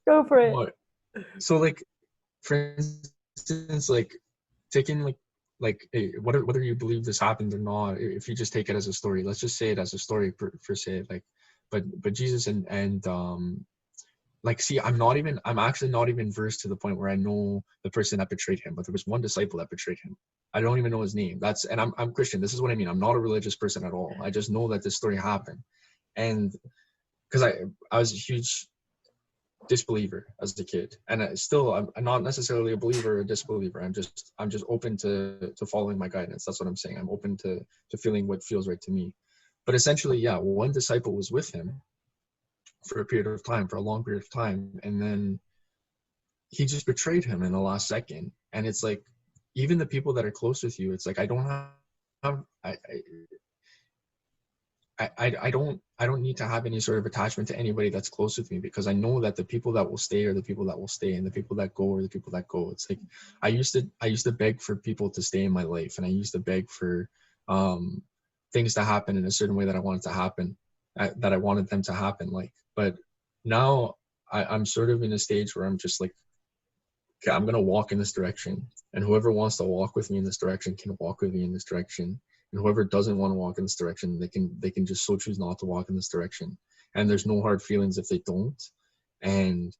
Go for it. So, like, for instance, like, taking like whether you believe this happened or not, if you just take it as a story, let's just say it as a story per se, like, but Jesus and like, see, I'm actually not even versed to the point where I know the person that betrayed him, but there was one disciple that betrayed him. I don't even know his name. And I'm Christian. This is what I mean. I'm not a religious person at all. I just know that this story happened. And because I was a huge disbeliever as a kid, and I'm not necessarily a believer or a disbeliever. I'm just open to following my guidance. That's what I'm saying. I'm open to feeling what feels right to me. But essentially, one disciple was with him for a long period of time, and then he just betrayed him in the last second. And it's like, even the people that are close with you, it's like, I don't need to have any sort of attachment to anybody that's close with me, because I know that the people that will stay are the people that will stay, and the people that go are the people that go. It's like, I used to beg for people to stay in my life, and I used to beg for things to happen in a certain way that I wanted to happen, that I wanted them to happen. Like, but now I'm sort of in a stage where I'm just like, okay, I'm going to walk in this direction, and whoever wants to walk with me in this direction can walk with me in this direction. And whoever doesn't want to walk in this direction, they can just so choose not to walk in this direction. And there's no hard feelings if they don't. And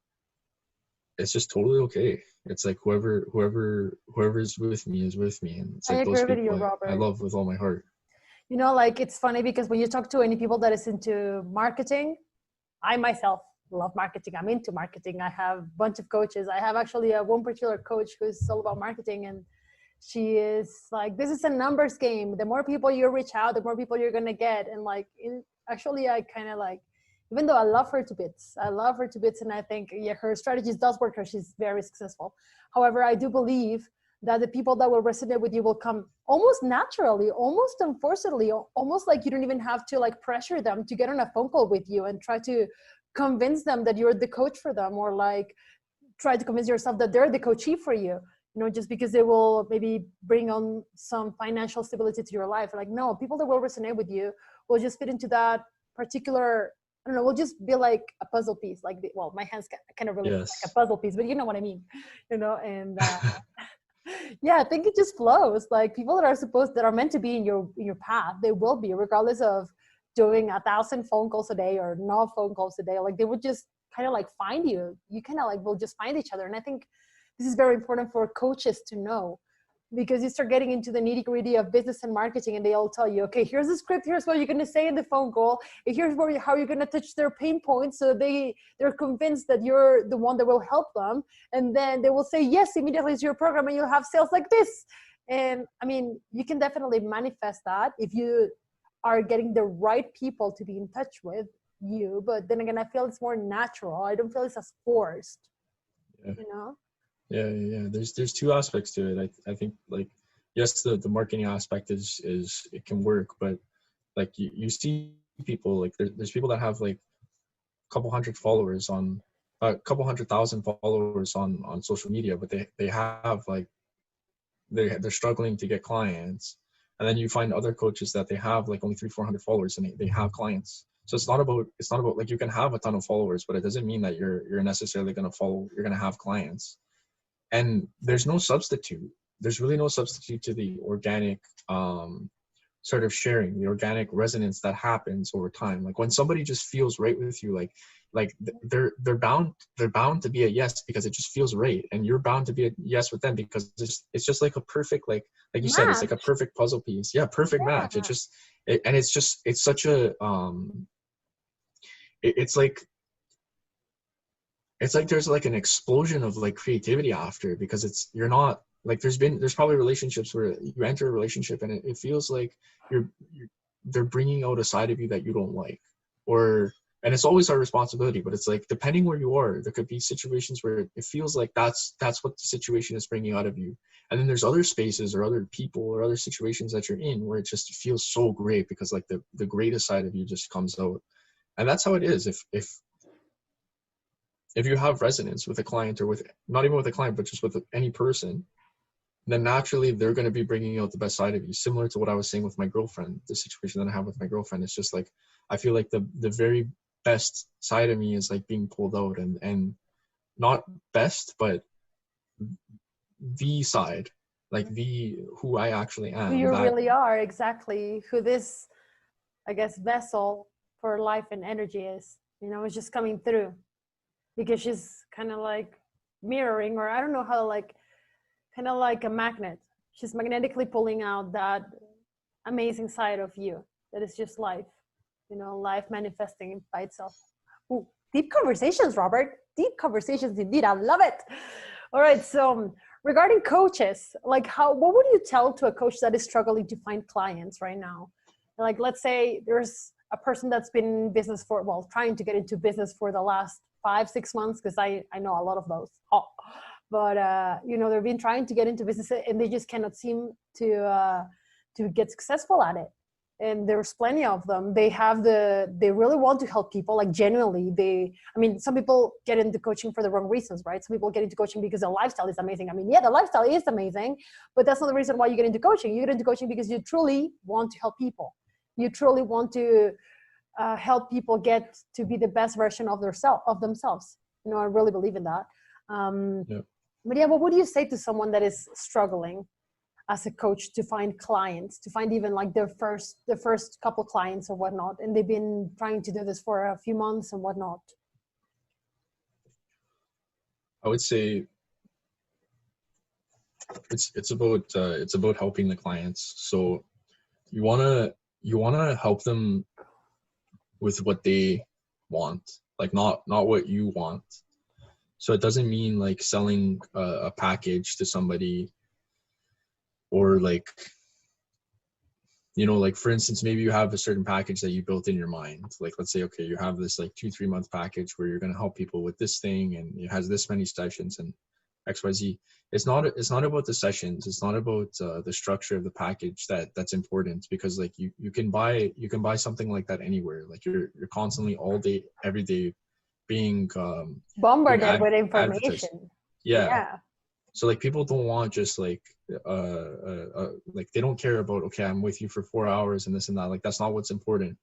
it's just totally okay. It's like whoever's with me is with me. And it's I like those agree with you, people I Robert. love with all my heart. You know, like it's funny because when you talk to any people that is into marketing, I myself love marketing. I'm into marketing. I have a bunch of coaches. I have actually one particular coach who's all about marketing, and she is like, this is a numbers game. The more people you reach out, the more people you're going to get. And like, actually, I kind of like, even though I love her to bits, and I think, yeah, her strategies does work, because she's very successful. However, I do believe that the people that will resonate with you will come almost naturally, almost unforcedly, almost like you don't even have to like pressure them to get on a phone call with you and try to convince them that you're the coach for them, or like try to convince yourself that they're the coachee for you, you know, just because they will maybe bring on some financial stability to your life. Like, no, people that will resonate with you will just fit into that particular, I don't know, will just be like a puzzle piece. Like, well, my hands kind of really like a puzzle piece, but you know what I mean, you know, and yeah, I think it just flows. Like, people that are meant to be in your path, they will be, regardless of doing 1,000 phone calls a day or no phone calls a day. Like, they would just kind of like find you. You kind of like will just find each other. And I think this is very important for coaches to know, because you start getting into the nitty gritty of business and marketing, and they all tell you, okay, here's the script, here's what you're going to say in the phone call, and here's how you're going to touch their pain points, so they're convinced that you're the one that will help them, and then they will say yes immediately to your program, and you'll have sales like this. And I mean, you can definitely manifest that if you are getting the right people to be in touch with you. But then again, I feel it's more natural. I don't feel it's as forced, you know? Yeah. There's two aspects to it. I think, like, yes, the marketing aspect is it can work, but like you see people, like there's people that have like a couple hundred followers on a couple 100,000 followers on social media, but they have like they're struggling to get clients. And then you find other coaches that they have like only 300-400 followers and they have clients. So it's not about like, you can have a ton of followers, but it doesn't mean that you're necessarily going to have clients. And there's no substitute. There's really no substitute to the organic sort of sharing, the organic resonance that happens over time. Like, when somebody just feels right with you, like they're bound to be a yes, because it just feels right, and you're bound to be a yes with them, because it's just like a perfect, like you said, it's like a perfect puzzle piece. Yeah, perfect match. It's such a it's like there's like an explosion of like creativity after, because you're not like, there's probably relationships where you enter a relationship and it feels like they're bringing out a side of you that you don't like, and it's always our responsibility, but it's like, depending where you are, there could be situations where it feels like that's what the situation is bringing out of you. And then there's other spaces or other people or other situations that you're in where it just feels so great, because like the greatest side of you just comes out. And that's how it is. If you have resonance with a client, or with not even with a client, but just with any person, then naturally they're going to be bringing out the best side of you. Similar to what I was saying with my girlfriend, the situation that I have with my girlfriend, it's just like, I feel like the very best side of me is like being pulled out, and not best, but the side, like who I actually am. Who you really are, exactly. Who this, I guess, vessel for life and energy is, you know, it's just coming through. Because she's kind of like mirroring, or I don't know how, like, kind of like a magnet. She's magnetically pulling out that amazing side of you that is just life, you know, life manifesting by itself. Ooh, deep conversations, Robert. Deep conversations indeed. I love it. All right. So regarding coaches, like, what would you tell to a coach that is struggling to find clients right now? Like, let's say there's a person that's been in business trying to get into business for the last 5-6 months, because I know a lot of those. But you know, they've been trying to get into business and they just cannot seem to get successful at it. And there's plenty of them. They really want to help people, like, genuinely. Some people get into coaching for the wrong reasons, right? Some people get into coaching because the lifestyle is amazing. I mean, yeah, the lifestyle is amazing, but that's not the reason why you get into coaching. You get into coaching because you truly want to help people. you truly want to help people get to be the best version of themselves. You know, I really believe in that. But yeah, what would you say to someone that is struggling as a coach to find clients, to find even like their first couple clients or whatnot, and they've been trying to do this for a few months and whatnot? I would say it's about helping the clients. So you wanna help them with what they want, like not what you want. So it doesn't mean like selling a package to somebody, or like, you know, like for instance, maybe you have a certain package that you built in your mind. Like, let's say, okay, you have this like 2-3 month package where you're going to help people with this thing, and it has this many sessions and XYZ. It's not about the sessions. It's not about the structure of the package that's important, because like you can buy something like that anywhere. Like you're constantly all day, every day being bombarded with information. Yeah. So like people don't want just like like they don't care about, okay, I'm with you for 4 hours and this and that. Like that's not what's important.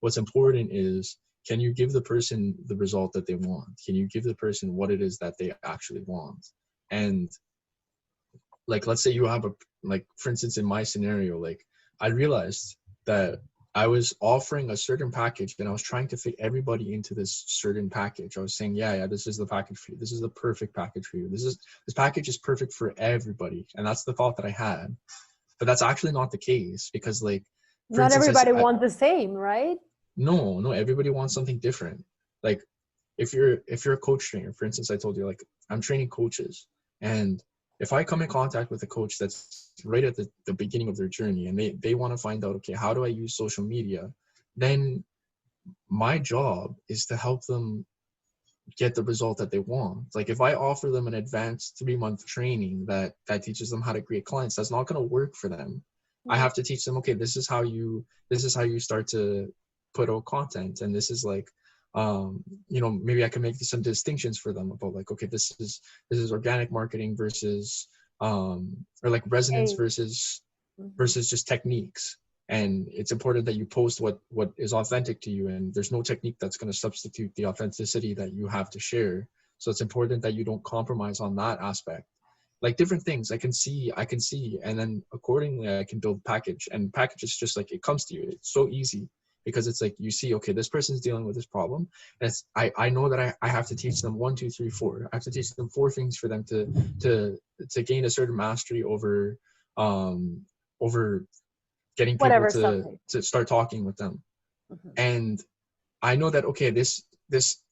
What's important is, can you give the person the result that they want? Can you give the person what it is that they actually want? And like, let's say you have like, for instance, in my scenario, like I realized that I was offering a certain package and I was trying to fit everybody into this certain package. I was saying, yeah, this is the package for you. This is the perfect package for you. This package is perfect for everybody. And that's the thought that I had. But that's actually not the case, because like, not everybody wants the same, right? No, everybody wants something different. Like if you're a coach trainer, for instance, I told you, like I'm training coaches, and if I come in contact with a coach that's right at the beginning of their journey, and they want to find out, okay, how do I use social media? Then my job is to help them get the result that they want. Like if I offer them an advanced 3-month training that teaches them how to create clients, that's not going to work for them. I have to teach them, okay, this is how you start to put out content. And this is like, you know, maybe I can make some distinctions for them about like, okay, this is organic marketing versus, or like resonance versus just techniques. And it's important that you post what is authentic to you, and there's no technique that's going to substitute the authenticity that you have to share. So it's important that you don't compromise on that aspect. Like different things I can see, and then accordingly I can build package. And package is just like, it comes to you. It's so easy, because it's like, you see, okay, this person's dealing with this problem, and it's I know that I have to teach them 1, 2, 3, 4. I have to teach them 4 things for them to gain a certain mastery over getting people to start talking with them. And I know that, okay, this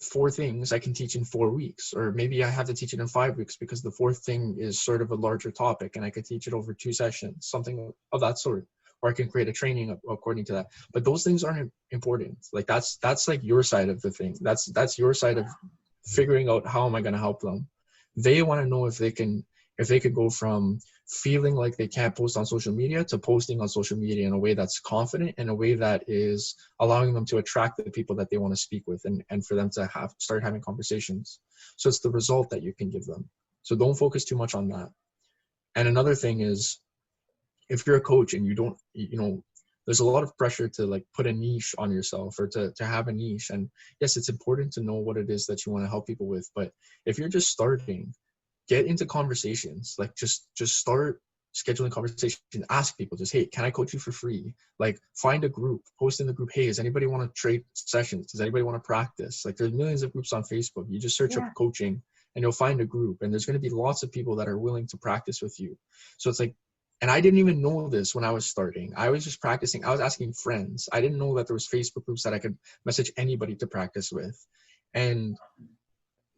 4 things I can teach in 4 weeks, or maybe I have to teach it in 5 weeks, because the 4th thing is sort of a larger topic and I could teach it over 2 sessions, something of that sort. Or I can create a training according to that. But those things aren't important. Like that's like your side of the thing. That's your side of figuring out, how am I going to help them? They want to know if they could go from feeling like they can't post on social media to posting on social media in a way that's confident, in a way that is allowing them to attract the people that they want to speak with, and for them to start having conversations. So it's the result that you can give them. So don't focus too much on that. And another thing is, if you're a coach and you don't, you know, there's a lot of pressure to like put a niche on yourself, or to have a niche. And yes, it's important to know what it is that you want to help people with. But if you're just starting, get into conversations. Like just start scheduling conversations. Ask people, just, hey, can I coach you for free? Like find a group, post in the group, hey, does anybody want to trade sessions? Does anybody want to practice? Like there's millions of groups on Facebook. You just search up coaching and you'll find a group, and there's going to be lots of people that are willing to practice with you. So it's like, and I didn't even know this when I was starting. I was just practicing. I was asking friends. I didn't know that there was Facebook groups that I could message anybody to practice with. And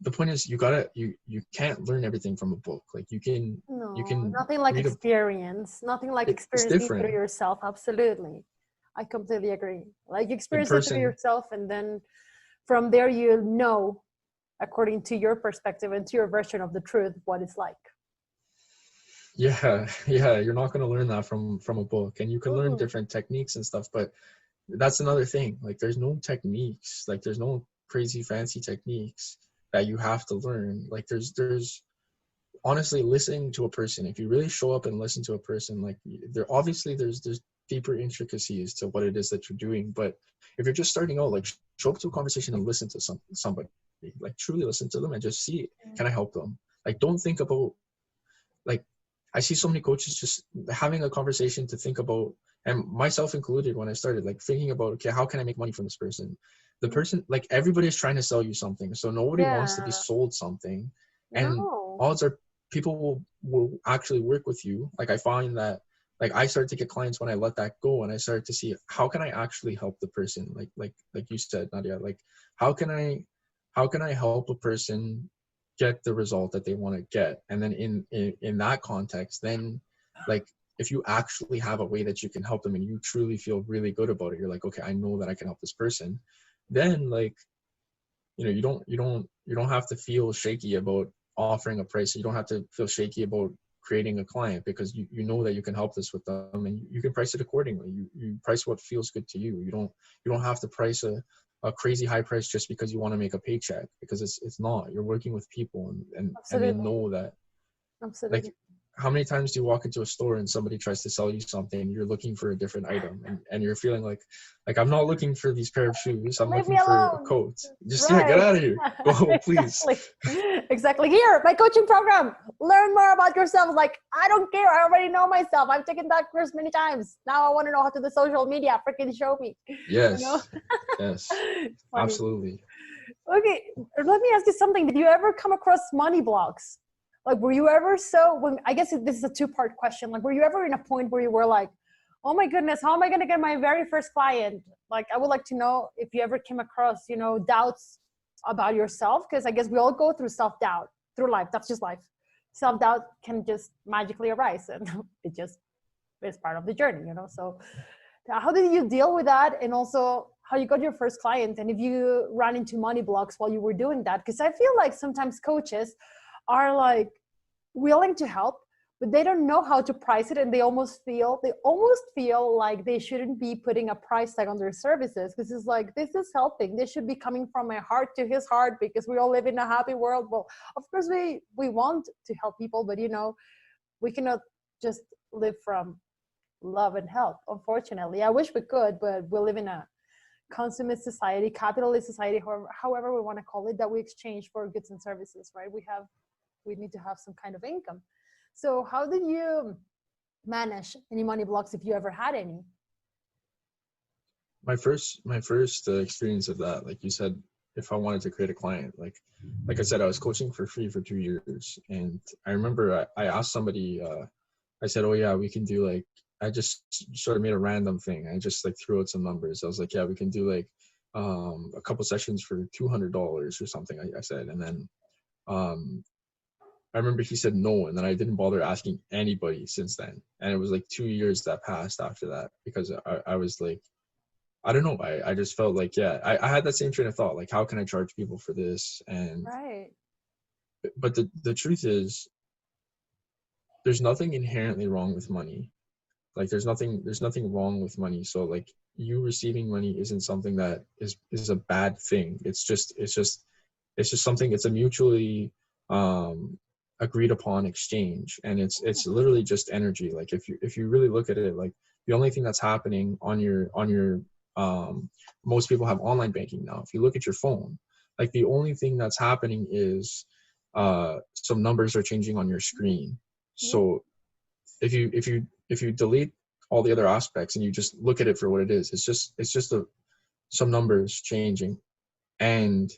the point is, you can't learn everything from a book. Like you can nothing like experience, nothing like experiencing through yourself. Absolutely. I completely agree. Like experience it through yourself, and then from there you know, according to your perspective and to your version of the truth, what it's like. Yeah, you're not going to learn that from a book. And you can learn different techniques and stuff, but that's another thing. Like there's no techniques, like there's no crazy fancy techniques that you have to learn. Like there's honestly, listening to a person, if you really show up and listen to a person, like there's deeper intricacies to what it is that you're doing. But if you're just starting out, like, show up to a conversation and listen to somebody, like truly listen to them and just see, can I help them? Like, don't think about, like, I see so many coaches just having a conversation to think about, and myself included when I started, like thinking about, okay, how can I make money from this person? The person, like, everybody's trying to sell you something. So nobody wants to be sold something. And odds are people will actually work with you. Like, I find that, like, I started to get clients when I let that go, and I started to see, how can I actually help the person? Like you said, Nadia, like, how can I help a person get the result that they want to get? And then in that context, then, like, if you actually have a way that you can help them and you truly feel really good about it, you're like, okay, I know that I can help this person. Then, like, you know, you don't have to feel shaky about offering a price. You don't have to feel shaky about creating a client, because you know that you can help this with them, and you can price it accordingly. You price what feels good to you. You don't have to price a crazy high price just because you want to make a paycheck, because it's not. You're working with people, and they know that. Absolutely. Like, how many times do you walk into a store and somebody tries to sell you something and you're looking for a different item, and you're feeling like I'm not looking for these pair of shoes, I'm looking for a coat. Just get out of here. Go, please. Exactly. Here, my coaching program. Learn more about yourself. Like, I don't care. I already know myself. I've taken that course many times. Now I want to know how to do social media. Freaking show me. Yes. You know? Yes. Absolutely. Okay. Let me ask you something. Did you ever come across money blocks? Like, were you ever I guess this is a two-part question. Like, were you ever in a point where you were like, oh my goodness, how am I going to get my very first client? Like, I would like to know if you ever came across, doubts about yourself, because I guess we all go through self-doubt through life. That's just life. Self-doubt can just magically arise, and it just is part of the journey, So how did you deal with that? And also how you got your first client, and if you ran into money blocks while you were doing that? Because I feel like sometimes coaches are like willing to help, but they don't know how to price it, and they almost feel like they shouldn't be putting a price tag on their services, because it's like, this is helping, this should be coming from my heart to his heart, because we all live in a happy world. Well, of course we want to help people, but we cannot just live from love and help, unfortunately. I wish we could, but we live in a consumist society, capitalist society, however we want to call it, that we exchange for goods and services, right? We need to have some kind of income. So how did you manage any money blocks, if you ever had any? My first experience of that, like you said, if I wanted to create a client, like I said, I was coaching for free for 2 years. And I remember I asked somebody, I said, oh yeah, we can do, like, I just sort of made a random thing. I just like threw out some numbers. I was like, yeah, we can do like a couple sessions for $200 or something, I said. And then I remember he said no, and then I didn't bother asking anybody since then. And it was like 2 years that passed after that, because I was like, I don't know. I just felt like, yeah, I had that same train of thought. Like, how can I charge people for this? And right. But the truth is, there's nothing inherently wrong with money. Like, there's nothing wrong with money. So like, you receiving money isn't something that is a bad thing. It's just something. It's a mutually agreed upon exchange, and it's literally just energy. Like, if you really look at it, like, the only thing that's happening on your most people have online banking now. If you look at your phone, like, the only thing that's happening is some numbers are changing on your screen. So if you delete all the other aspects and you just look at it for what it is, it's just some numbers changing, and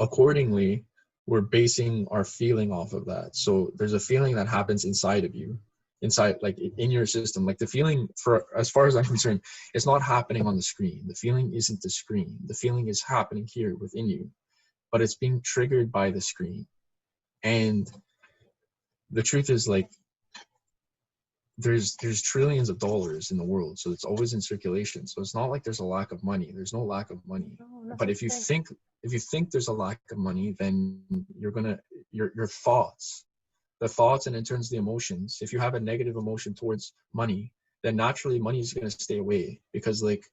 accordingly we're basing our feeling off of that. So there's a feeling that happens inside of you, like in your system. Like, the feeling, for as far as I'm concerned, it's not happening on the screen. The feeling isn't the screen. The feeling is happening here within you, but it's being triggered by the screen. And the truth is, like, there's trillions of dollars in the world, so it's always in circulation. So it's not like there's a lack of money. There's no lack of money. But if you think there's a lack of money, then your thoughts, the thoughts, and in turn the emotions, if you have a negative emotion towards money, then naturally money is going to stay away. Because, like,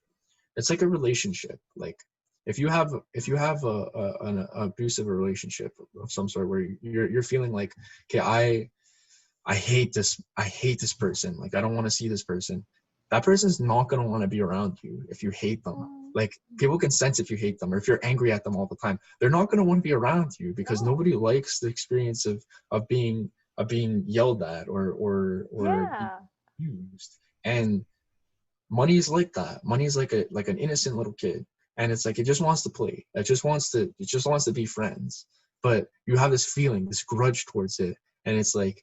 it's like a relationship. Like, if you have an abusive relationship of some sort, where you're feeling like, okay, I hate this person, like, I don't want to see this person, that person's not going to want to be around you if you hate them. Like, people can sense if you hate them, or if you're angry at them all the time. They're not going to want to be around you, because nobody likes the experience of being yelled at or used. And money is like that. Money is like an innocent little kid, and it's like, it just wants to play. It just wants to be friends. But you have this feeling, this grudge towards it, and it's like,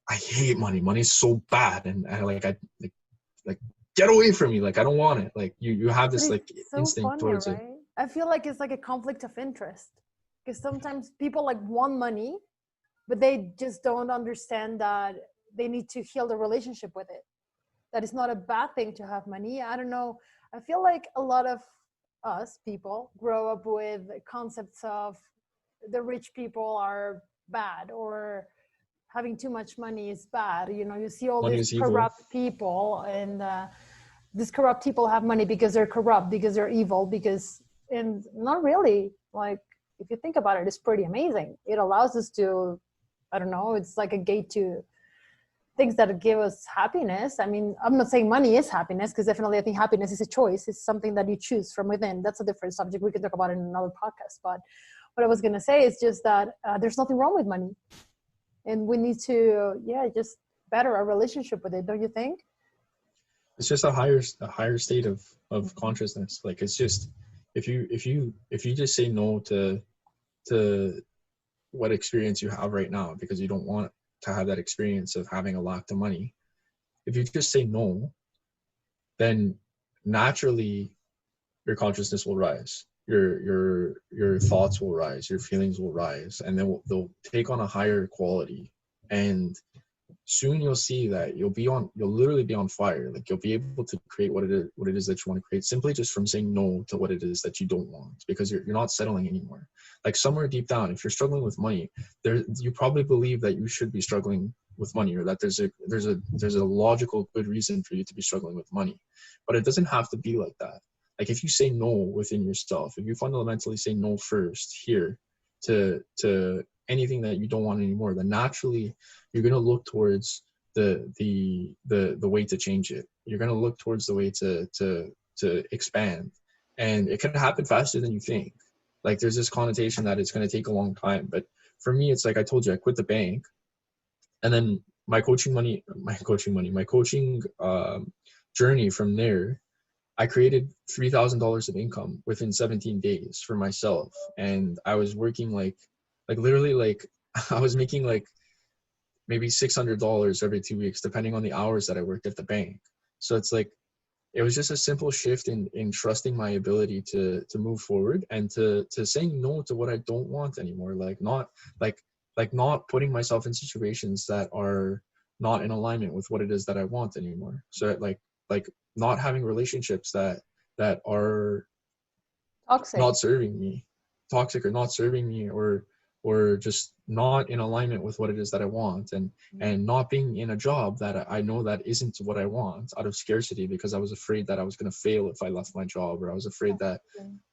I hate money. Money's so bad, and like get away from me. Like, I don't want it. Like, you have this like so instinct funny, towards right? it. I feel like it's like a conflict of interest, because sometimes people like want money, but they just don't understand that they need to heal the relationship with it. That it's not a bad thing to have money. I don't know. I feel like a lot of us people grow up with concepts of the rich people are bad, or having too much money is bad. You know, you see all Money these is evil. corrupt people, and these corrupt people have money because they're corrupt, because they're evil, and not really. Like, if you think about it, it's pretty amazing. It allows us to, I don't know, it's like a gate to things that give us happiness. I mean, I'm not saying money is happiness, because definitely I think happiness is a choice. It's something that you choose from within. That's a different subject. We can talk about it in another podcast. But what I was going to say is just that there's nothing wrong with money. And we need to, just better our relationship with it. Don't you think? It's just a higher state of consciousness. Like, it's just, if you just say no to what experience you have right now, because you don't want to have that experience of having a lack of money, if you just say no, then naturally your consciousness will rise, your thoughts will rise, your feelings will rise, and they'll take on a higher quality. And soon you'll see that you'll literally be on fire. Like, you'll be able to create what it is that you want to create, simply just from saying no to what it is that you don't want, because you're not settling anymore. Like, somewhere deep down, if you're struggling with money, you probably believe that you should be struggling with money, or that there's a logical good reason for you to be struggling with money. But it doesn't have to be like that. Like, if you say no within yourself, if you fundamentally say no first here to anything that you don't want anymore, then naturally you're going to look towards the way to change it. You're going to look towards the way to expand, and it can happen faster than you think. Like, there's this connotation that it's going to take a long time, but for me, it's like I told you, I quit the bank, and then my coaching journey from there, I created $3,000 of income within 17 days for myself. And I was working like literally, like, I was making like maybe $600 every 2 weeks, depending on the hours that I worked at the bank. So it's like, it was just a simple shift in trusting my ability to move forward, and to saying no to what I don't want anymore. Like not putting myself in situations that are not in alignment with what it is that I want anymore. So like not having relationships that are Toxic. not serving me, toxic, or not serving me, or just not in alignment with what it is that I want, and not being in a job that I know that isn't what I want, out of scarcity, because I was afraid that I was going to fail if I left my job, or I was afraid that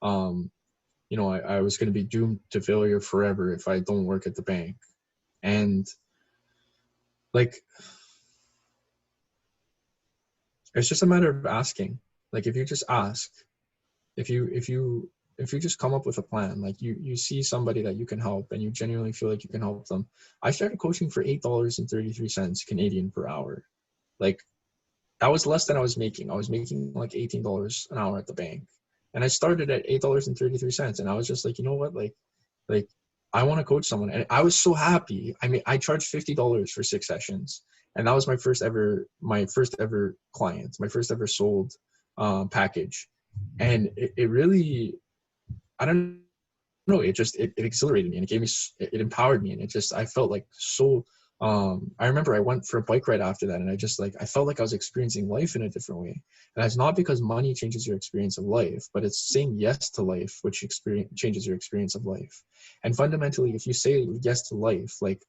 I was going to be doomed to failure forever if I don't work at the bank. And like, it's just a matter of asking. Like, if you just ask, if you just come up with a plan, like you see somebody that you can help, and you genuinely feel like you can help them. I started coaching for $8.33 Canadian per hour. Like, that was less than I was making. I was making like $18 an hour at the bank. And I started at $8.33. And I was just like, you know what? Like I want to coach someone. And I was so happy. I mean, I charged $50 for 6 sessions. And that was my first ever client, my first ever sold package. And it really, I don't know, it exhilarated me, and it empowered me. And I felt like so, I remember I went for a bike ride after that, and I felt like I was experiencing life in a different way. And it's not because money changes your experience of life, but it's saying yes to life, which changes your experience of life. And fundamentally, if you say yes to life, like,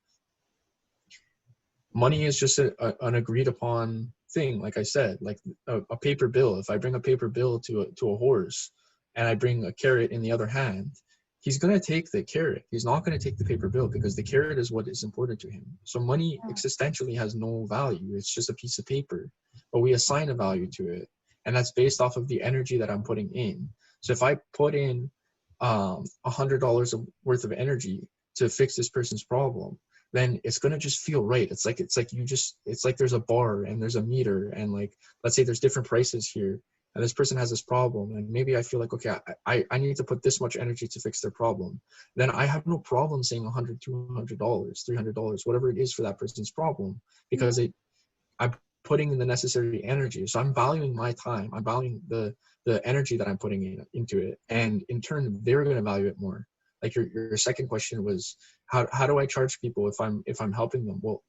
money is just an agreed upon thing. Like I said, like a paper bill. If I bring a paper bill to a horse, and I bring a carrot in the other hand, he's going to take the carrot. He's not going to take the paper bill, because the carrot is what is important to him. So money existentially has no value. It's just a piece of paper, but we assign a value to it. And that's based off of the energy that I'm putting in. So if I put in $100 worth of energy to fix this person's problem, then it's going to just feel right. It's like there's a bar and there's a meter, and like, let's say there's different prices here, and this person has this problem, and maybe I feel like, okay, I need to put this much energy to fix their problem. Then I have no problem saying $100, $200, $300, whatever it is for that person's problem, because I'm putting in the necessary energy. So I'm valuing my time. I'm valuing the energy that I'm putting into it. And in turn, they're going to value it more. Like your second question was, how do I charge people if I'm helping them? Well,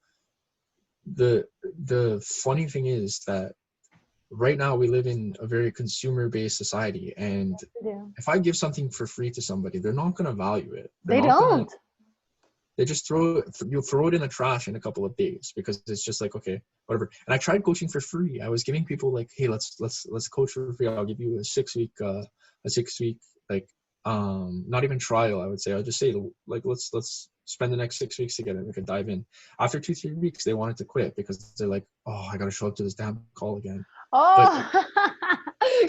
the funny thing is that right now we live in a very consumer-based society, and if I give something for free to somebody, they're not going to value it. They don't. They just you'll throw it in the trash in a couple of days, because it's just like, okay, whatever. And I tried coaching for free. I was giving people like, hey, let's coach for free. I'll give you a 6 week like not even trial, I would say. I'll just say, like, let's spend the next 6 weeks together. We could dive in. After 2-3 weeks, they wanted to quit, because they're like, oh, I gotta show up to this damn call again. Oh,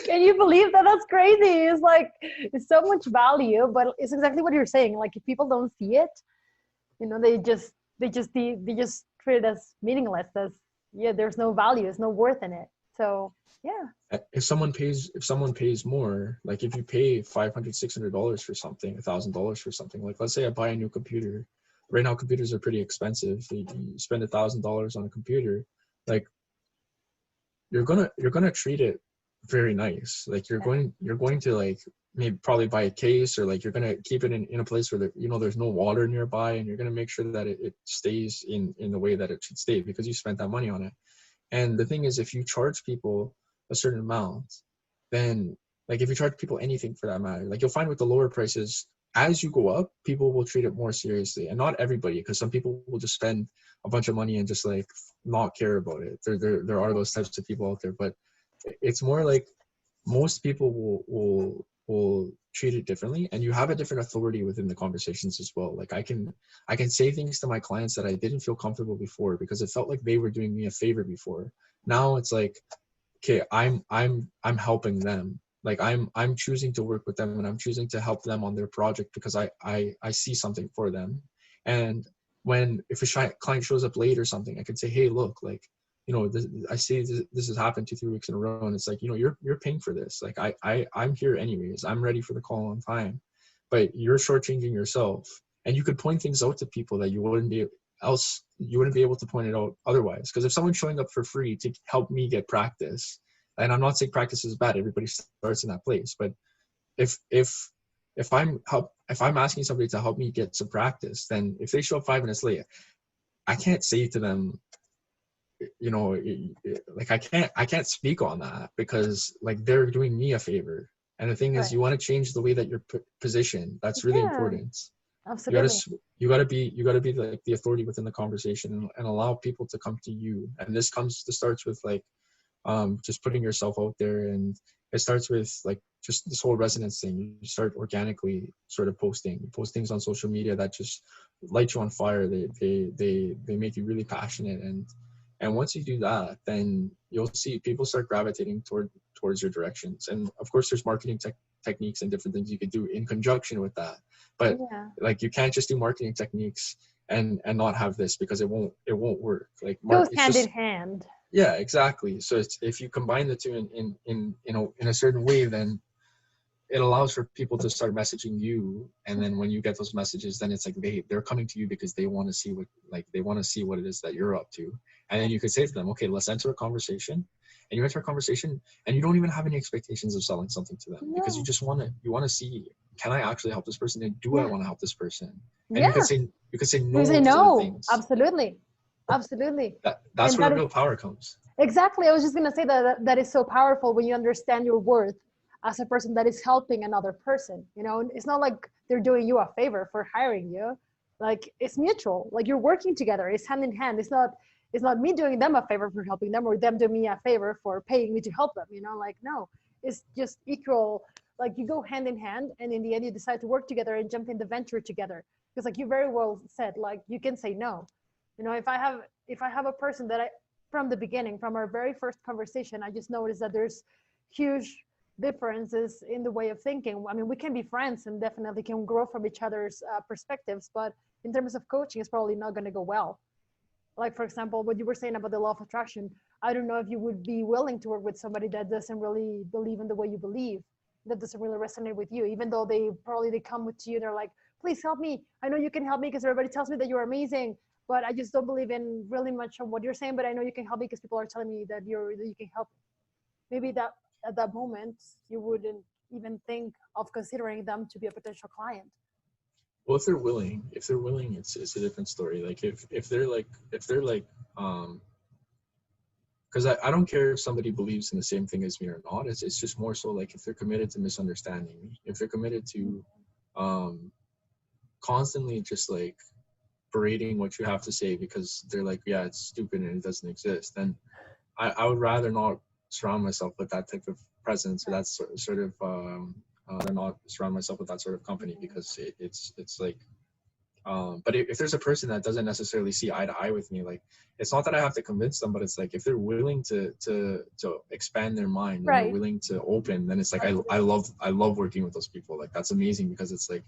can you believe that? That's crazy. It's like, it's so much value, but it's exactly what you're saying. Like, if people don't see it, you know, they just treat it as meaningless, as there's no value, there's no worth in it. So yeah. If someone pays more, like if you pay $500, $600 for something, $1,000 for something, like let's say I buy a new computer. Right now, computers are pretty expensive. You spend $1,000 on a computer, like you're gonna treat it very nice. Like you're going to like maybe probably buy a case, or like you're gonna keep it in a place where there's no water nearby, and you're gonna make sure that it stays in the way that it should stay, because you spent that money on it. And the thing is, if you charge people a certain amount, then like if you charge people anything for that matter, like you'll find with the lower prices, as you go up, people will treat it more seriously. And not everybody, because some people will just spend a bunch of money and just like not care about it. There are those types of people out there, but it's more like most people will treat it differently, and you have a different authority within the conversations as well. Like I can say things to my clients that I didn't feel comfortable before, because it felt like they were doing me a favor before. Now it's like, okay, I'm helping them. Like I'm choosing to work with them, and I'm choosing to help them on their project, because I see something for them. And if a client shows up late or something, I can say, hey, look, like, you know, I see this has happened 2-3 weeks in a row, and it's like, you know, you're paying for this. Like I'm here anyways. I'm ready for the call on time, but you're shortchanging yourself. And you could point things out to people that you wouldn't be able to point it out otherwise. Because if someone's showing up for free to help me get practice, and I'm not saying practice is bad, everybody starts in that place, but if I'm asking somebody to help me get some practice, then if they show up 5 minutes late, I can't say to them, you know, like I can't speak on that, because like they're doing me a favor. And the thing is, you want to change the way that you're positioned. That's really important. Absolutely. You gotta be like the authority within the conversation, and allow people to come to you. And this starts with like just putting yourself out there, and it starts with like just this whole resonance thing. You start organically sort of post things on social media that just light you on fire. They make you really passionate, and once you do that, then you'll see people start gravitating towards your directions. And of course, there's marketing techniques and different things you could do in conjunction with that. But like you can't just do marketing techniques and not have this, because it won't work. Like goes hand in hand. Yeah, exactly. So if you combine the two in a certain way, then it allows for people to start messaging you. And then when you get those messages, then it's like they're coming to you because they want to see what it is that you're up to. And then you could say to them, okay, let's enter a conversation. And you enter a conversation, and you don't even have any expectations of selling something to them, because you just want to see, can I actually help this person, and do I want to help this person? And you could say no. To the things. Absolutely. That's where real power comes. Exactly. I was just gonna say that is so powerful when you understand your worth as a person that is helping another person. You know, it's not like they're doing you a favor for hiring you. Like it's mutual. Like you're working together. It's hand in hand. It's not me doing them a favor for helping them, or them doing me a favor for paying me to help them. You know, like no, it's just equal like you go hand in hand, and in the end you decide to work together and jump in the venture together. Because like you very well said, like you can say no. You know, if I have a person that I, from the beginning, from our very first conversation, I just noticed that there's huge differences in the way of thinking. I mean, we can be friends and definitely can grow from each other's perspectives, but in terms of coaching, it's probably not going to go well. Like, for example, what you were saying about the law of attraction, I don't know if you would be willing to work with somebody that doesn't really believe in the way you believe, that doesn't really resonate with you, even though they come with you, they're like, please help me, I know you can help me because everybody tells me that you're amazing, but I just don't believe in really much of what you're saying, but I know you can help me because people are telling me that you can help me. Maybe that at that moment you wouldn't even think of considering them to be a potential client. Well, if they're willing, it's a different story. Like if they're like because I don't care if somebody believes in the same thing as me or not. It's just more so like if they're committed to misunderstanding me, if they're committed to constantly just like berating what you have to say because they're like, yeah, it's stupid and it doesn't exist, then I would rather not surround myself with that type of presence or that sort of not surround myself with that sort of company, because it's like but if there's a person that doesn't necessarily see eye to eye with me, like it's not that I have to convince them, but it's like if they're willing to expand their mind and they're willing to open, then it's like I love working with those people. Like that's amazing, because it's like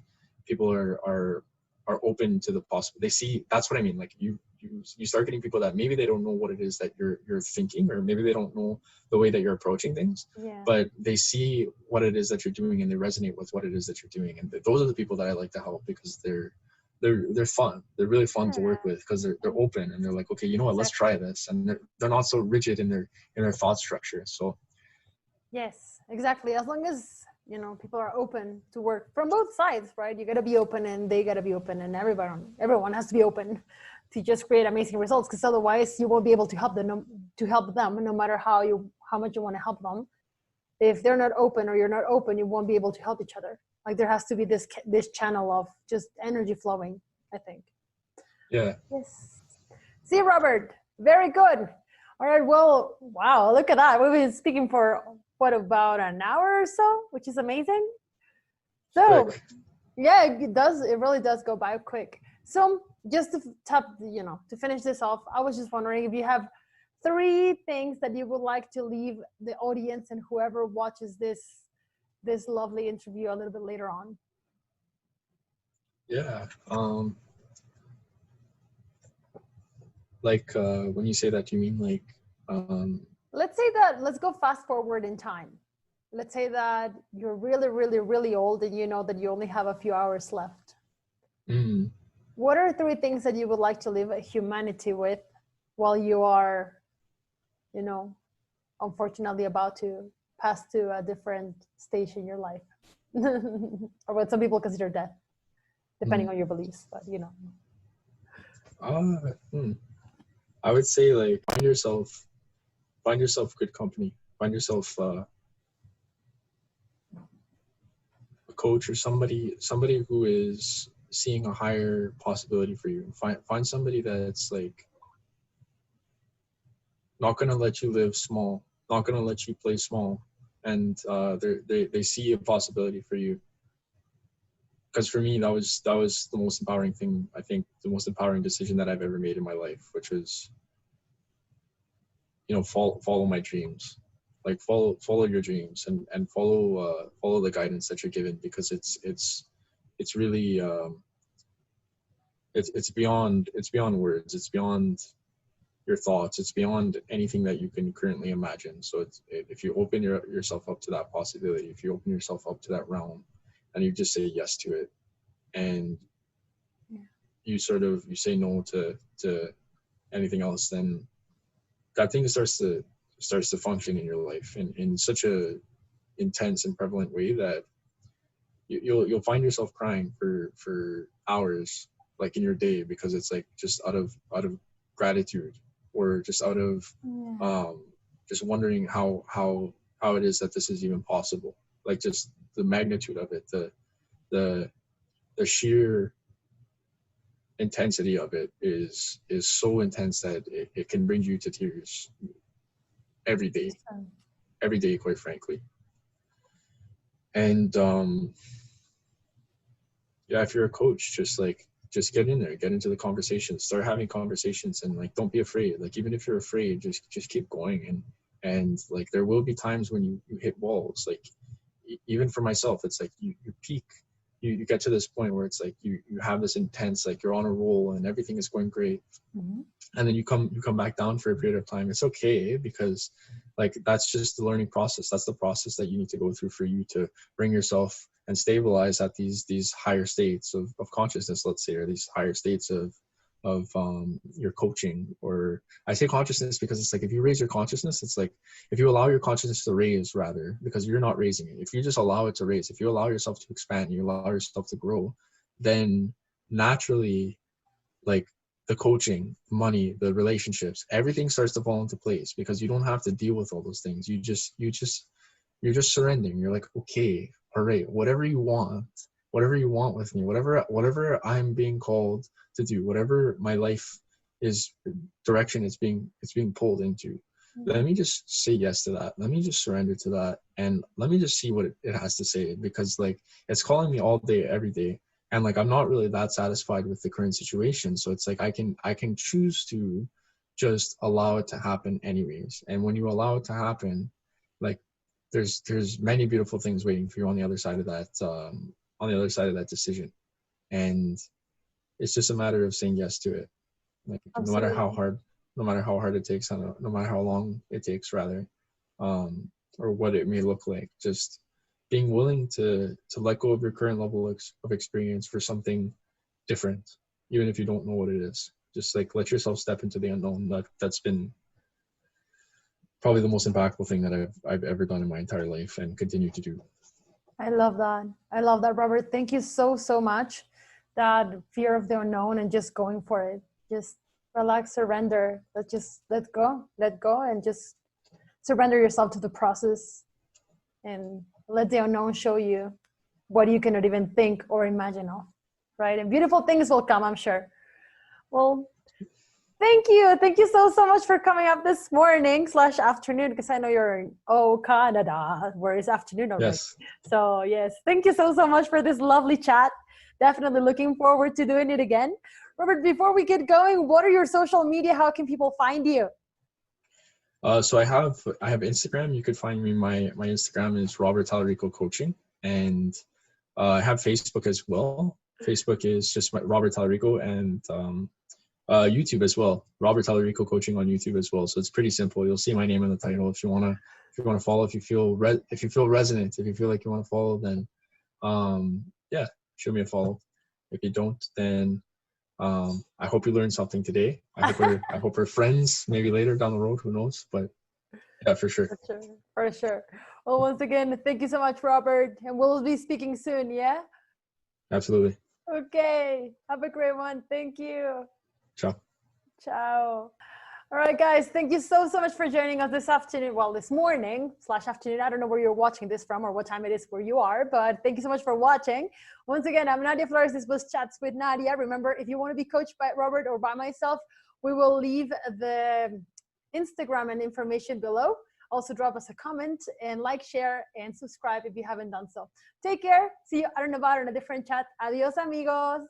people are open to the possible. They see, that's what I mean. Like you start getting people that maybe they don't know what it is that you're thinking, or maybe they don't know the way that you're approaching things, but they see what it is that you're doing and they resonate with what it is that you're doing. And those are the people that I like to help, because they're fun. They're really fun to work with, because they're open and they're like, okay, you know what, let's try this. And they're not so rigid in their thought structure. So yes, exactly. As long as, you know, people are open to work from both sides, right? You got to be open and they got to be open, and everyone has to be open to just create amazing results, because otherwise you won't be able to help them no matter how much you want to help them. If they're not open or you're not open, you won't be able to help each other. Like there has to be this channel of just energy flowing, I think. Yeah. Yes. See, Robert, very good. All right. Well, wow, look at that. We've been speaking for about an hour or so, which is amazing. So quick. Yeah, it really does go by quick. So just to finish this off, I was just wondering if you have 3 things that you would like to leave the audience and whoever watches this lovely interview a little bit later on. Yeah. When you say that, do you mean like let's go fast forward in time. Let's say that you're really, really, really old and you know that you only have a few hours left. What are 3 things that you would like to leave humanity with while you are, you know, unfortunately about to pass to a different stage in your life? Or what some people consider death, depending on your beliefs, but you know. I would say like find yourself good company. Find yourself a coach or somebody who is seeing a higher possibility for you. Find somebody that's like not gonna let you live small, not gonna let you play small, and they see a possibility for you. Because for me, that was the most empowering thing. I think the most empowering decision that I've ever made in my life, which was, you know, follow my dreams. Like follow your dreams and follow the guidance that you're given, because it's really it's beyond words. It's beyond your thoughts. It's beyond anything that you can currently imagine. So if you open yourself up to that possibility, if you open yourself up to that realm, and you just say yes to it, and you say no to anything else, then that thing starts to function in your life in such a intense and prevalent way that you'll find yourself crying for hours, like in your day, because it's like just out of gratitude, or just out of just wondering how it is that this is even possible. Like just the magnitude of it, the sheer intensity of it is so intense that it can bring you to tears every day, quite frankly. And yeah, if you're a coach, just get in there, get into the conversation, start having conversations, and like, don't be afraid. Like, even if you're afraid, just keep going. And like, there will be times when you hit walls. Like, even for myself, it's like you peak, you get to this point where it's like you have this intense, like, you're on a roll and everything is going great. Mm-hmm. And then you come back down for a period of time. It's okay, because like, that's just the learning process. That's the process that you need to go through for you to bring yourself and stabilize at these higher states of consciousness, let's say, or these higher states of your coaching. Or I say consciousness because it's like, if you raise your consciousness, it's like, if you allow your consciousness to raise, rather, because you're not raising it. If you just allow it to raise, if you allow yourself to expand, you allow yourself to grow, then naturally, like, the coaching, money, the relationships, everything starts to fall into place, because you don't have to deal with all those things. You're just surrendering. You're like, okay, all right, whatever you want with me, whatever I'm being called to do, whatever my life is, direction it's being pulled into, let me just say yes to that. Let me just surrender to that, and let me just see what it has to say, because like, it's calling me all day, every day. And like, I'm not really that satisfied with the current situation. So it's like, I can choose to just allow it to happen anyways. And when you allow it to happen, like, there's many beautiful things waiting for you on the other side of that decision. And it's just a matter of saying yes to it. Like, Absolutely. no matter how hard it takes, no matter how long it takes, rather, or what it may look like, just being willing to let go of your current level of experience for something different, even if you don't know what it is. Just like, let yourself step into the unknown. That's been probably the most impactful thing that I've ever done in my entire life, and continue to do. I love that, Robert. Thank you so much. That fear of the unknown and just going for it. Just relax, surrender. Let go, and just surrender yourself to the process, and let the unknown show you what you cannot even think or imagine of, right? And beautiful things will come, I'm sure. Well, thank you so much for coming up this morning / afternoon, because I know you're in Canada, where it's afternoon already. Yes. So yes, thank you so much for this lovely chat. Definitely looking forward to doing it again. Robert, before we get going, what are your social media? How can people find you? So I have Instagram. You could find me. My Instagram is Robert Talarico Coaching, and I have Facebook as well. Facebook is just Robert Talarico, and YouTube as well. Robert Talarico Coaching on YouTube as well. So it's pretty simple. You'll see my name in the title. If you wanna follow, if you feel resonant, if you feel like you want to follow, then yeah, show me a follow. If you don't, then I hope you learned something today. I hope we're friends maybe later down the road. Who knows? But yeah, for sure. For sure. Well, once again, thank you so much, Robert, and we'll be speaking soon. Yeah. Absolutely. Okay. Have a great one. Thank you. Ciao. Ciao. All right, guys. Thank you so much for joining us this afternoon. Well, this morning / afternoon. I don't know where you're watching this from or what time it is where you are, but thank you so much for watching. Once again, I'm Nadia Flores. This was Chats with Nadia. Remember, if you want to be coached by Robert or by myself, we will leave the Instagram and information below. Also, drop us a comment and like, share, and subscribe if you haven't done so. Take care. See you out and about in a different chat. Adios, amigos.